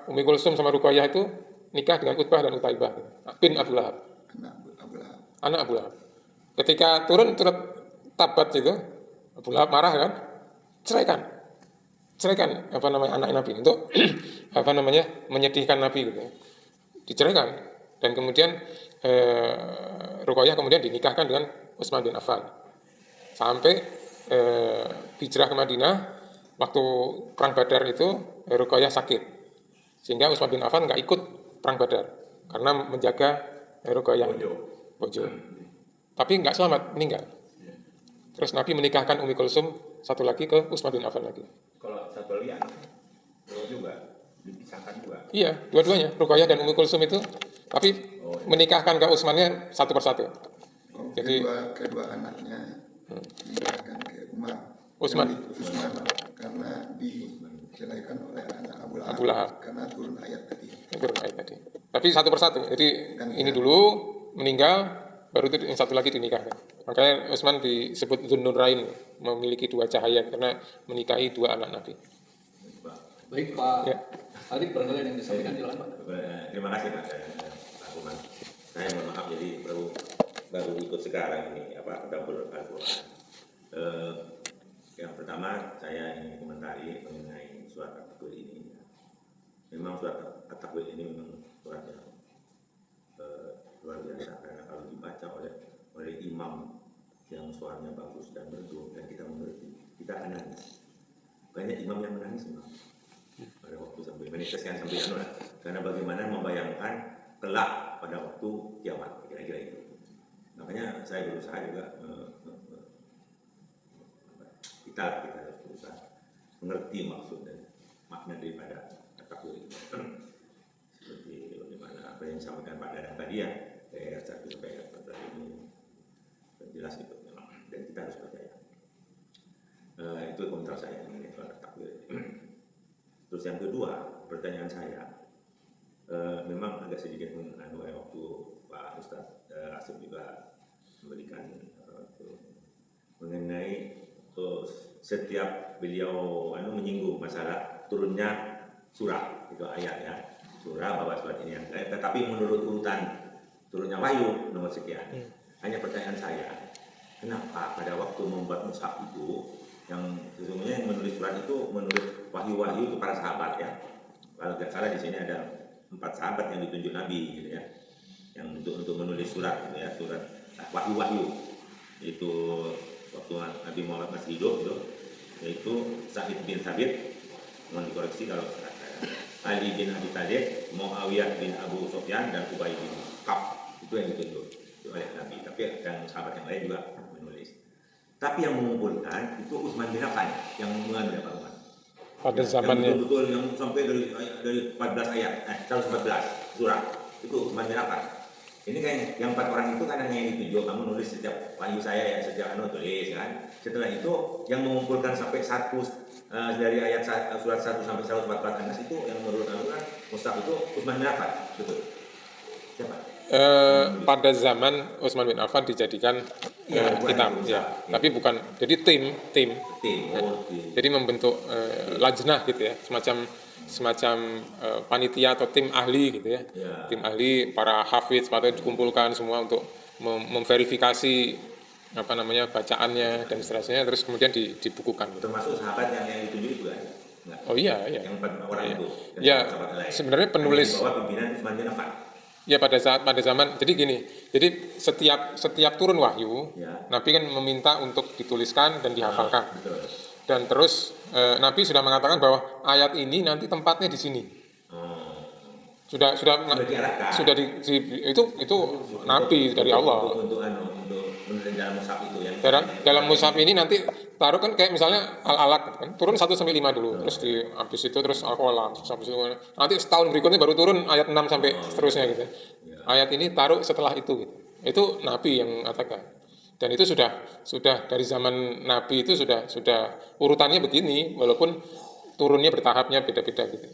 Ummi Kulsum sama Ruqayyah itu nikah dengan Utbah dan Utaibah bin Abu Lahab. Anak Abu Lahab. Ketika turun surat Tabat itu, Abu Lahab marah kan, ceraikan anak Nabi untuk menyedihkan Nabi gitu. Diceraikan, dan kemudian Ruqayyah kemudian dinikahkan dengan Utsman bin Affan sampai hijrah ke Madinah. Waktu perang Badar itu Ruqayyah sakit, sehingga Utsman bin Affan nggak ikut perang Badar karena menjaga Ruqayyah bojo. Tapi nggak selamat, meninggal. Terus Nabi menikahkan Ummi Kulsum satu lagi ke Utsman bin Affan lagi.
Kalau satu lian, juga dipisahkan juga.
Iya, dua-duanya, Ruqayyah dan Ummi Kulsum itu, tapi menikahkan ke Utsmannya satu persatu. Jadi
kedua anaknya dinikahkan ke
Utsman
karena diceraikan oleh anak
Abu Lahab
karena turun ayat tadi.
Tapi satu persatu. Jadi ini dulu meninggal, baru itu yang satu lagi dinikahkan. Makanya Utsman disebut Dzun-Nurain, memiliki dua cahaya karena menikahi dua anak Nabi.
Baik Pak
Ya.
Arif, barangkali yang disampaikan silakan Pak.
Terima kasih Pak Umar. Saya mohon maaf jadi baru ikut sekarang ini dapur Al-Quran. Yang pertama saya ingin komentari mengenai surat At-Takwir ini. Memang surat At-Takwir ini memang surat yang luar biasa, karena kalau dibaca oleh imam yang suaranya bagus dan merdu dan kita mengerti, kita akan nangis. Banyak imam yang menangis memang pada waktu sampai menetaskan sampai karena bagaimana membayangkan kelak pada waktu kiamat, kira-kira itu. Makanya saya berusaha juga kita berusaha mengerti maksud dan makna daripada At-Takwir itu. Seperti bagaimana apa yang disampaikan Pak Dadang tadi ya, saya rasa supaya ini jelas itu memang, dan kita harus percaya. Itu komentar saya mengenai soal At-Takwir. Terus yang kedua, pertanyaan saya, memang agak sedikit waktu Pak Ustadz Asif juga memberikan mengenai setiap beliau menyinggung masalah turunnya surah, itu ayat ya, surah bahwa surat ini yang tetapi menurut urutan turunnya wahyu nomor sekian. Hanya pertanyaan saya, kenapa pada waktu membuat mushaf itu yang sesungguhnya yang menulis surat itu menulis wahyu-wahyu itu para sahabat ya. Kalau tidak salah di sini ada 4 sahabat yang ditunjuk Nabi gitu ya, yang untuk menulis surat gitu ya, surat wahyu-wahyu itu waktu Nabi Muhammad masih hidup gitu, yaitu Sa'id bin Thabit, mohon dikoreksi kalau salah, Ali bin Abi Thalib, Muawiyah bin Abu Sufyan, dan Ubay bin Ka'ab, itu yang ditunjuk oleh Nabi. Tapi yang sahabat yang lain juga menulis. Tapi yang mengumpulkan itu Utsman bin Affan yang mengandung Pak Umar.
Pada zamannya.
Betul yang sampai dari 14 ayat, 114 surah itu Utsman bin Affan. Ini kayak yang 4 orang itu kan hanya yang dituju, kamu nulis setiap wahyu saya ya, setiap tulis kan. Setelah itu yang mengumpulkan sampai dari ayat surat 1 sampai 114 Anas itu yang menurut aku kan Mushaf itu Utsman bin Affan, betul. Siapa?
Pada zaman Utsman bin Affan dijadikan
bukan
kitab,
Mushaf,
ya. Tapi bukan, jadi tim.
Tim.
Jadi membentuk lajnah gitu ya, semacam panitia atau tim ahli gitu ya.
Ya.
Tim ahli, para hafidz pada dikumpulkan semua untuk memverifikasi bacaannya dan seterusnya, terus kemudian dibukukan.
Termasuk sahabat yang dituju itu kan? Enggak.
Oh iya.
Yang 4 orang itu. Dan
Ya,
sahabat lain.
sebenarnya penulis
Di bawah pimpinan Utsman bin Affan.
ya pada zaman jadi gini. Jadi setiap turun wahyu,
Ya.
Nabi kan meminta untuk dituliskan dan dihafalkan.
Betul.
Dan terus Nabi sudah mengatakan bahwa ayat ini nanti tempatnya di sini. Sudah
diarahkan.
Itu Nabi dari Allah.
Untuk menulis dalam mushaf itu ya.
Dalam mushaf ini nanti taruh kan kayak misalnya Al-Alaq kan, turun 1 sampai 5 dulu, terus habis itu terus Al-Qalam, habis itu nanti setahun berikutnya baru turun ayat 6 sampai seterusnya gitu. Ayat ini taruh setelah itu gitu. Itu Nabi yang mengatakan. Dan itu sudah dari zaman Nabi itu sudah urutannya begini, walaupun turunnya bertahapnya beda-beda gitu.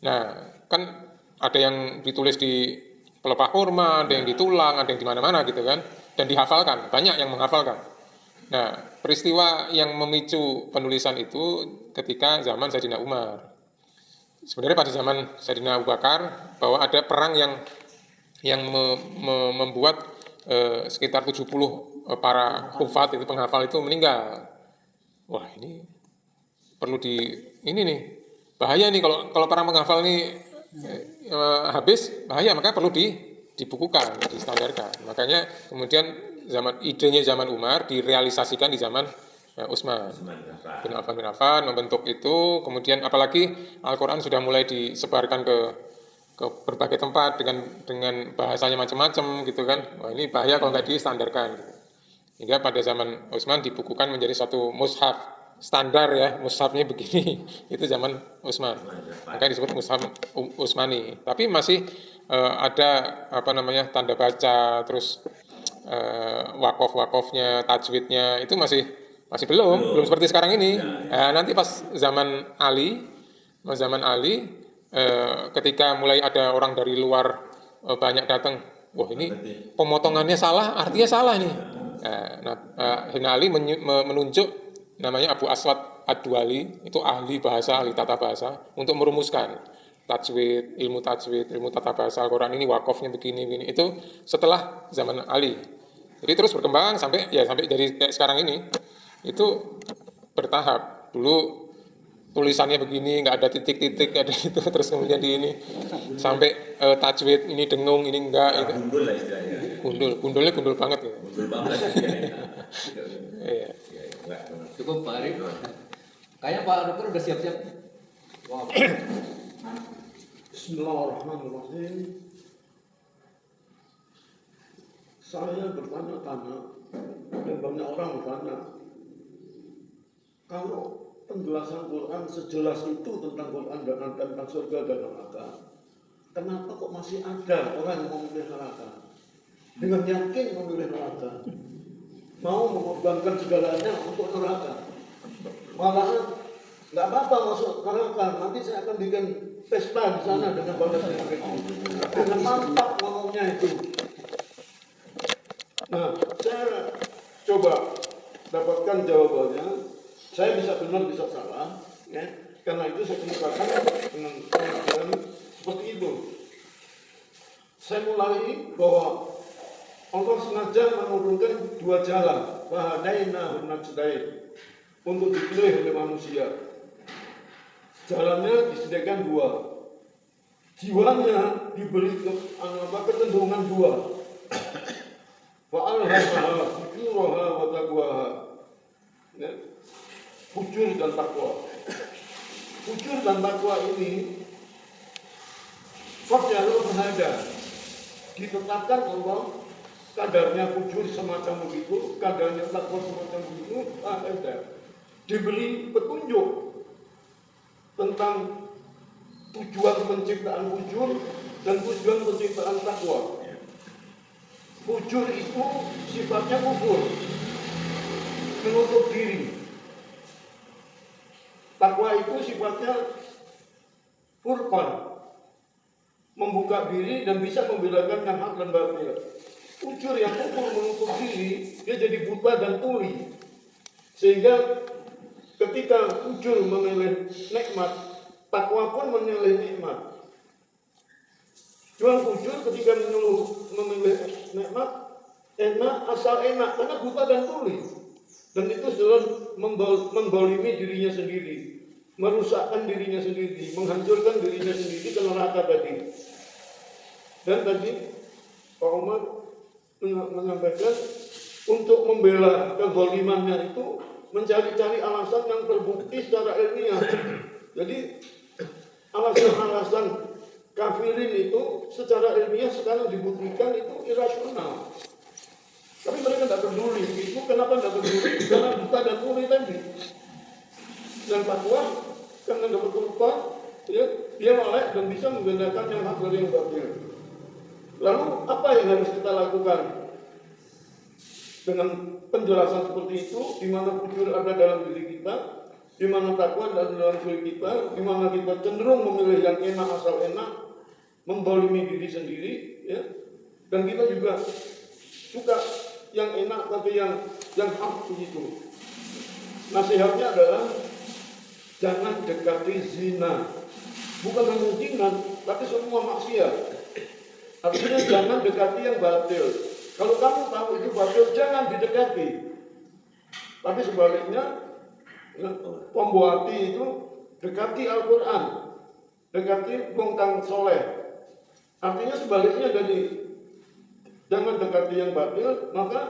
Nah, kan ada yang ditulis di pelepah kurma, ada yang di tulang, ada yang di mana-mana gitu kan, dan dihafalkan, banyak yang menghafalkan. Nah, peristiwa yang memicu penulisan itu ketika zaman Sayyidina Umar. Sebenarnya pada zaman Sayyidina Abu Bakar bahwa ada perang yang membuat sekitar 70 para hufat itu penghafal itu meninggal. Wah, ini perlu ini nih. Bahaya nih kalau para penghafal ini habis, bahaya, maka perlu dibukukan, distandarkan. Makanya kemudian idenya zaman Umar direalisasikan di zaman Utsman bin Affan membentuk itu. Kemudian apalagi Al-Qur'an sudah mulai disebarkan ke berbagai tempat dengan bahasanya macam-macam gitu kan. Wah, ini bahaya kalau nggak distandarkan gitu. Hingga pada zaman Utsman dibukukan menjadi satu mushaf standar ya, mushafnya begini. Itu zaman Utsman. Maka disebut mushaf Utsmani. Tapi masih ada tanda baca, terus wakofnya, tajwidnya itu masih belum seperti sekarang ini. Nah, nanti pas zaman Ali ketika mulai ada orang dari luar banyak datang, wah ini pemotongannya salah, artinya salah nih. Sayyidina Ali menunjuk namanya Abu Aswad Ad-Duali, itu ahli bahasa, ahli tata bahasa, untuk merumuskan ilmu tata bahasa Al-Quran ini wakofnya begini. Itu setelah zaman Ali. Jadi terus berkembang sampai dari kayak sekarang ini. Itu bertahap. Dulu tulisannya begini, nggak ada titik-titik, nggak ada itu, terus kemudian sampai tajwid ini dengung, ini enggak. Itu
Gundul lah istilahnya.
Gundulnya gundul banget ya.
Gundul banget.
Iya.
Cukup Pak Arif. Kayaknya Pak Dokter udah siap-siap. Wow.
Bismillahirrahmanirrahim. Saya bertanya-tanya dan banyak orang bertanya, kalau penjelasan Quran sejelas itu tentang Quran dan tentang surga dan neraka, kenapa kok masih ada orang yang memilih neraka? Dengan yakin memilih neraka, mau mengorbankan segalanya untuk neraka. Malahan nggak apa-apa masuk neraka, nanti saya akan bikin pesta di sana dengan batasnya dengan mantap ngomongnya itu. Nah, saya coba dapatkan jawabannya. Saya bisa benar, bisa salah, ya. Karena itu saya kemukakan dengan pemikiran seperti itu. Saya mulai bahwa Allah sengaja menurunkan 2 jalan, wahadaina najdain, untuk dipilih oleh manusia. Jalannya disediakan 2. Jiwanya diberi kecenderungan 2. Fa'alhamaha fujuraha wa taqwaha. Fujur dan takwa. Fujur dan takwa ini fadjalul hada. Ditetapkan Allah kadarnya fujur semacam begitu, kadarnya takwa semacam begitu, ada. Diberi petunjuk tentang tujuan penciptaan fujur dan tujuan penciptaan takwa. Fujur itu sifatnya kufur, menutup diri. Takwa itu sifatnya furqan, membuka diri dan bisa membedakan yang hak dan batil. Fujur yang kufur menutup diri, dia jadi buta dan tuli. Sehingga ketika fujur memilih nikmat, takwa pun memilih nikmat. Cuma fujur ketika memilih nikmat, enak asal enak, karena buta dan tuli. Dan itu selalu membolimi dirinya sendiri, merusakkan dirinya sendiri, menghancurkan dirinya sendiri ke neraka tadi. Dan tadi Pak Umar menyampaikan untuk membela kezalimannya itu mencari-cari alasan yang terbukti secara ilmiah. Jadi alasan-alasan kafirin itu secara ilmiah sekarang dibuktikan itu irasional. Tapi mereka tidak peduli. Itu kenapa tidak peduli? Karena buta dan tuli tadi. Dan takwa karena dapat berupa, dia melek dan bisa membedakan yang hak dari yang batil. Lalu apa yang harus kita lakukan? Dengan penjelasan seperti itu, di mana fujur ada dalam diri kita, di mana takwa ada dalam diri kita, di mana kita cenderung memilih yang enak asal enak, membolimi diri sendiri, ya. Dan kita juga suka yang enak tapi yang hak begitu. Nasihatnya adalah jangan dekati zina. Bukan kemungkinan, tapi semua maksiat. Artinya jangan dekati yang batil. Kalau kamu tahu itu batil, jangan didekati. Tapi sebaliknya, pembuati itu dekati Al-Quran, dekati bongkang soleh. Artinya sebaliknya dari jangan dekati yang batil, maka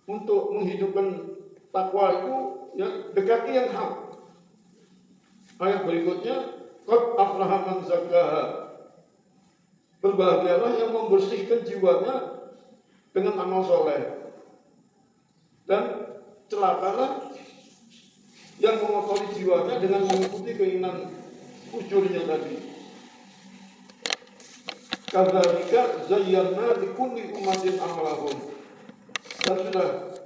untuk menghidupkan takwa itu ya dekati yang hak. Ayat berikutnya, qad aflaha man zakkaha. Berbahagialah yang membersihkan jiwanya dengan amal soleh. Dan celakalah yang mengotori jiwanya dengan mengikuti keinginan fujurnya tadi. Kadzalika zayyana likulli ummatin amalahum. Dan sudah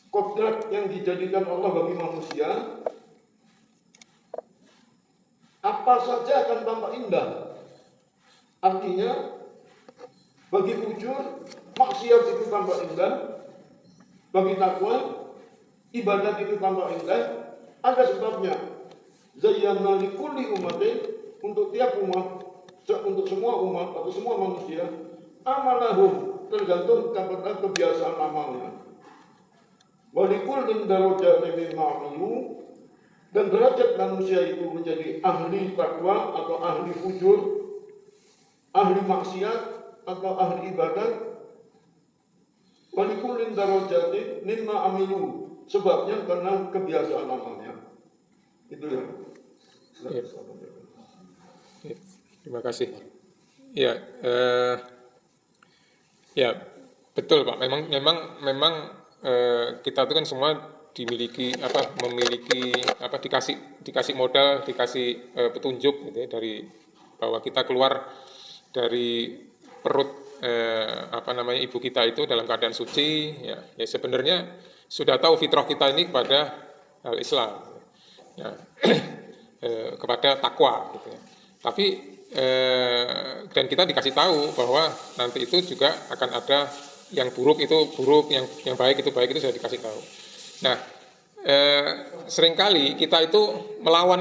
kodrat yang dijadikan Allah bagi manusia, apa saja akan tampak indah. Artinya bagi fujur maksiat itu tampak indah, bagi takwa ibadat itu tampak indah. Ada sebabnya. Zayyana likulli ummatin, untuk tiap umat, untuk semua umat atau semua manusia, amalahum, tergantung kepada kebiasaan amalnya. Wa likullin darajatin mimma 'amilu, dan derajat manusia itu menjadi ahli takwa atau ahli fujur, ahli maksiat atau ahli ibadat. Wa likullin darajatin mimma 'amilu, sebabnya karena kebiasaan amalnya. Itu ya.
Terima kasih. Ya, ya betul Pak. Memang kita itu kan semua dikasih modal, dikasih petunjuk gitu ya, dari bahwa kita keluar dari perut ibu kita itu dalam keadaan suci. Ya sebenarnya sudah tahu fitrah kita ini kepada Islam, ya, kepada takwa gitu ya. Tapi dan kita dikasih tahu bahwa nanti itu juga akan ada yang buruk itu buruk, yang baik itu sudah dikasih tahu. Nah, seringkali kita itu melawan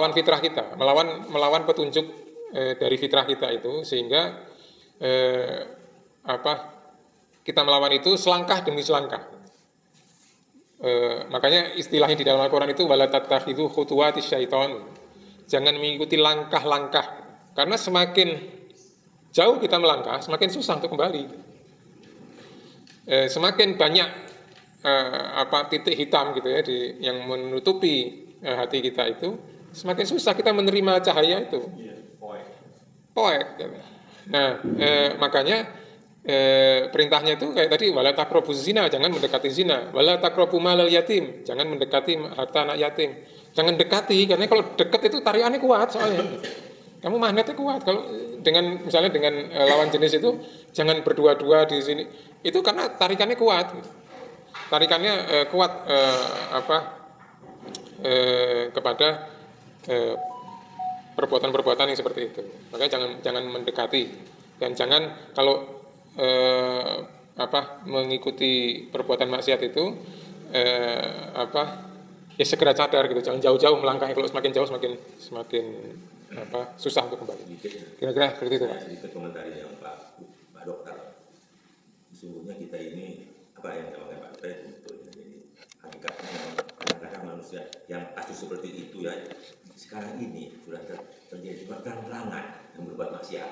fitrah kita, melawan petunjuk dari fitrah kita itu, sehingga kita melawan itu selangkah demi selangkah. Makanya istilahnya di dalam Al-Quran itu wala tattakhidhu khutuwatis syaiton. Jangan mengikuti langkah-langkah, karena semakin jauh kita melangkah, semakin susah untuk kembali. Semakin banyak titik hitam gitu ya yang menutupi hati kita itu, semakin susah kita menerima cahaya itu. Poek. Nah, makanya perintahnya itu kayak tadi, wala taqrabuz zina, jangan mendekati zina, wala taqrabu malal yatim, jangan mendekati harta anak yatim. Jangan dekati, karena kalau dekat itu tarikannya kuat soalnya. Kamu magnetnya kuat. Kalau dengan misalnya dengan lawan jenis itu jangan berdua-dua di sini. Itu karena tarikannya kuat. Gitu. Tarikannya kuat kepada perbuatan-perbuatan yang seperti itu. Makanya jangan mendekati dan jangan kalau mengikuti perbuatan maksiat itu ya segera sadar gitu. Jangan jauh-jauh melangkah. Kalau semakin jauh semakin susah untuk kembali. Kira-kira seperti itu, Pak.
Saya sedikit komentari yang Pak Dokter. Sesungguhnya kita ini apa yang disampaikan Pak Dokter betul. Jadi hakikatnya kadang-kadang manusia yang kasus seperti itu ya sekarang ini sudah terjadi terang-terangan yang berbuat maksiat.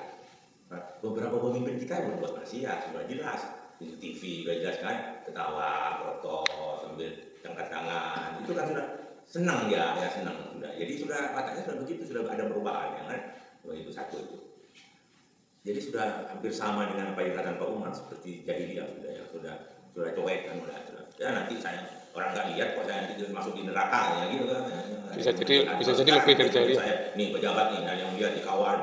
Beberapa pemimpin kita yang berbuat maksiat sudah jelas di TV sudah jelas kan, ketawa, protes sambil angkat tangan, itu kan sudah senang ya senang sudah. Jadi sudah katanya sudah begitu, sudah ada perubahan ya kan. Itu satu itu. Jadi sudah hampir sama dengan apa yang dikatakan Pak Umar seperti jahiliyah sudah ya sudah coek kan sudah. Ya nanti saya orang nggak lihat kok saya nanti masuk di neraka ya gitu kan.
Bisa jadi lebih dari jahiliyah.
Saya nih pejabat nih ada yang lihat di kawal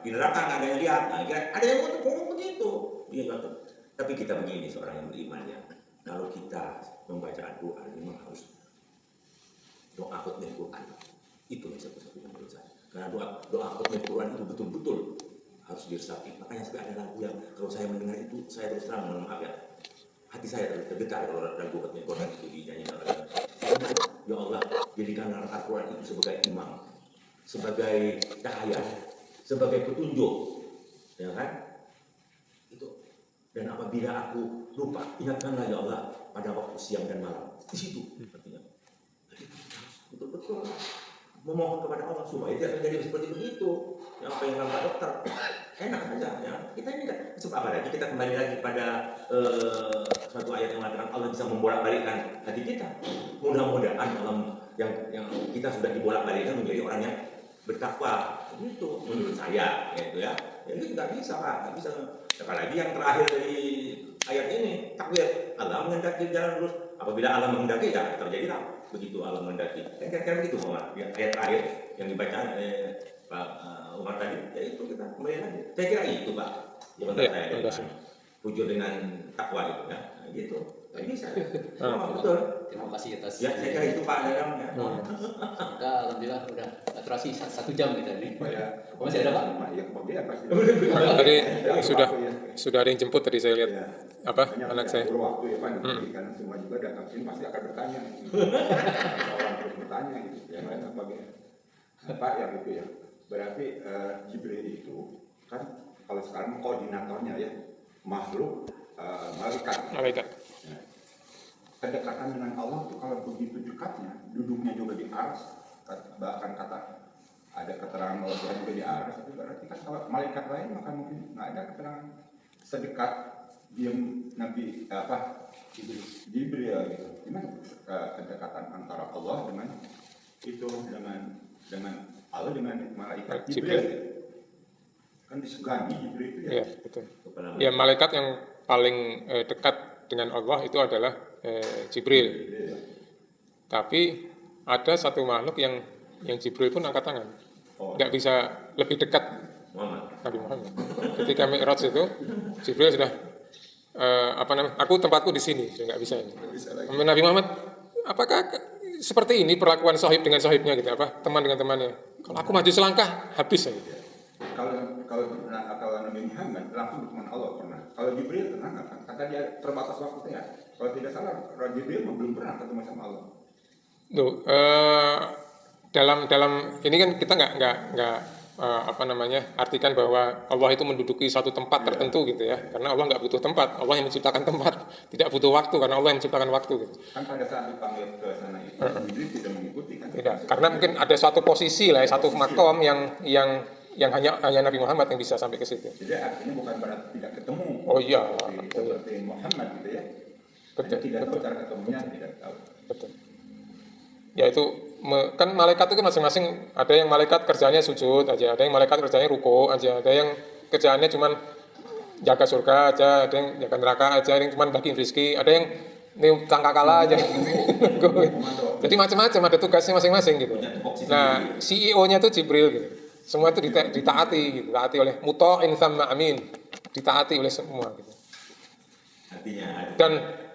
di neraka nggak ada yang lihat. Nah, ada yang ngomong begitu. Iya betul. Tapi kita begini seorang yang beriman ya. Kalau kita membaca Al-Quran memang harus doa khutbah Quran. Itu yang satu-satunya menurut saya. Karena doa khutbah Quran itu betul-betul harus diresapi. Makanya sampai ada lagu yang kalau saya mendengar itu saya terus terang mohon maaf ya. Hati saya tergetar kalau lagu khutbah Quran itu dinyanyikan oleh ya Allah, jadikanlah Al-Quran itu sebagai imam, sebagai cahaya, sebagai petunjuk, ya kan? Itu. Dan apabila aku lupa, ingatkanlah ya Allah pada waktu siang dan malam. Di situ artinya. Betul-betul memohon kepada Allah supaya tidak terjadi seperti begitu. Yang apa yang Pak Dokter enak aja ya. Kita ini kan apa lagi kita kembali lagi pada suatu ayat yang mengatakan Allah bisa membolak-balikkan hati kita. Mudah-mudahan dalam yang kita sudah dibolak-balikkan menjadi orang yang bertakwa. Itu menurut saya gitu ya. Jadi nggak bisa Pak, nggak bisa. Apalagi yang terakhir dari ayat ini takbir Allah menghendaki jalan lurus. Apabila Allah menghendaki ya terjadilah begitu Allah menghendaki. Kira-kira begitu Pak. Ya, ayat terakhir yang dibaca Pak Umar tadi, ya itu kita kembali lagi. Saya kira itu Pak. Yang saya tujuh dengan takwa itu ya, nah, gitu. Tapi bisa. Betul.
Terima kasih atas.
Ya, saya kira itu Pak Dadang ya.
Kita alhamdulillah udah terasi 1 jam kita ini. Masih ada Pak?
Ya kebagian pasti.
Tadi sudah ada yang jemput tadi saya lihat anak saya.
Waktu ya Pak, karena semua juga datang sini pasti akan bertanya. Orang terus bertanya gitu. Yang lain sebagainya. Pak yang itu ya. Berarti Jibril itu kan kalau sekarang koordinatornya ya makhluk malaikat. Ya. Kedekatan dengan Allah itu kalau begitu dekatnya, duduknya juga di aras, bahkan kata ada keterangan bahwa Tuhan juga di aras, itu berarti kan kalau malaikat lain maka mungkin nggak ada keterangan sedekat dia Nabi Jibril gitu. Gimana kedekatan antara Allah dengan itu dengan Allah dengan malaikat Jibril. Kan disegani Jibril itu ya.
Iya, betul. Ya, malaikat yang paling dekat dengan Allah itu adalah Jibril. Tapi ada satu makhluk yang Jibril pun angkat tangan. Nggak bisa lebih dekat Nabi Muhammad. Ketika Mi'raj itu Jibril sudah tempatku di sini, sudah nggak bisa ini. Nabi Muhammad, apakah seperti ini perlakuan sahib dengan sahibnya gitu, teman dengan temannya? Kalau aku maju selangkah habis saya.
Kalau Nabi Muhammad langsung berteman Allah pernah. Kalau Jibril pernah nggak? Kata dia terbatas waktunya. Kalau tidak salah, Jibril belum pernah ketemu sama Allah.
Dalam ini kan kita nggak artikan bahwa Allah itu menduduki suatu tempat tertentu gitu ya, karena Allah nggak butuh tempat, Allah yang menciptakan tempat, tidak butuh waktu karena Allah yang menciptakan waktu gitu.
Kan pada saat dipanggil ke sana itu Jibril tidak mengikuti kan?
Tidak, karena mungkin ada suatu posisi lah, satu makom yang hanya Nabi Muhammad yang bisa sampai ke situ.
Jadi artinya bukan berarti tidak ketemu.
Oh iya,
seperti Muhammad gitu ya. Betul. Tidak tahu cara ketemunya, tidak tahu.
Betul. Ya itu kan malaikat itu kan masing-masing, ada yang malaikat kerjanya sujud aja, ada yang malaikat kerjanya ruko aja, ada yang kerjaannya cuman jaga surga aja, ada yang jaga neraka aja, ada yang cuman bagiin rezeki, ada yang cangkakala aja. Jadi macam-macam, ada tugasnya masing-masing gitu. Nah, CEO-nya itu Jibril gitu. Semua itu ditaati, gitu. Ditaati oleh muto'in sama amin, ditaati oleh semua. Gitu.
Artinya
Dan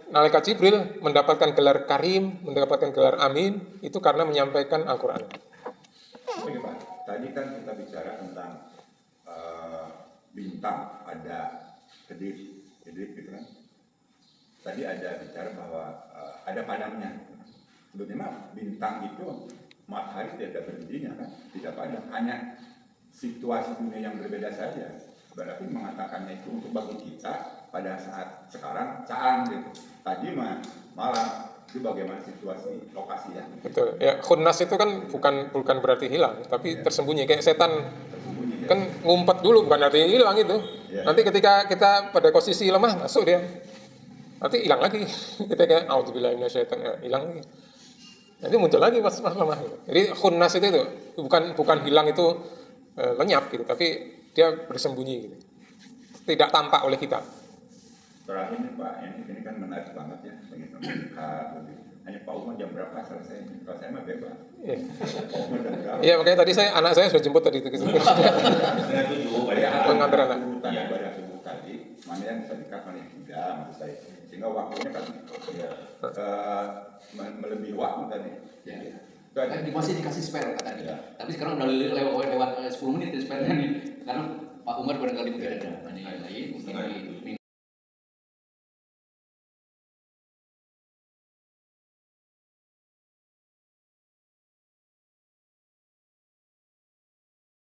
malaikat Jibril mendapatkan gelar karim, mendapatkan gelar amin, itu karena menyampaikan Al-Quran.
Oke Pak, tadi kan kita bicara tentang bintang, ada kedip gitu kan. Tadi ada bicara bahwa ada padamnya. Sebetulnya mah bintang itu matahari tidak ada berhentinya kan, tidak padam, hanya situasi dunia yang berbeda saja. Berarti mengatakannya itu untuk bagi kita pada saat sekarang caan gitu. Tadi mah malam itu bagaimana situasi lokasi ya.
Betul. Ya, khunnas itu kan bukan berarti hilang, tapi tersembunyi kayak setan.
Tersembunyi ya.
Kan ngumpet dulu bukan artinya hilang itu.
Ya.
Nanti ketika kita pada posisi lemah masuk dia. Nanti hilang lagi. Kita kayak auzubillahi minasyaitan, hilang lagi. Nanti muncul lagi pas lemah. Jadi khunnas itu bukan hilang itu lenyap gitu, tapi dia bersembunyi gitu. Tidak tampak oleh kita.
Terakhir nih Pak, ini kan menarik banget ya, pengen hanya Pak Umar jam berapa selesai? Kalau saya mah bebas.
Iya.
Pak Umar jam berapa?
Iya, makanya tadi anak saya sudah jemput tadi itu.
setengah 7 pada
Pengantar anak.
Urutan pada subuh tadi, mana yang bisa dekat, mana yang tidak, maksud saya. Sehingga waktunya kan melebihi waktu tadi.
Ya.
Dan
Kan masih dikasih spare tadi.
Ya.
Tapi sekarang udah lewat 10 menit spare-nya nih. Karena Pak Umar barangkali mungkin ada yang lain, mungkin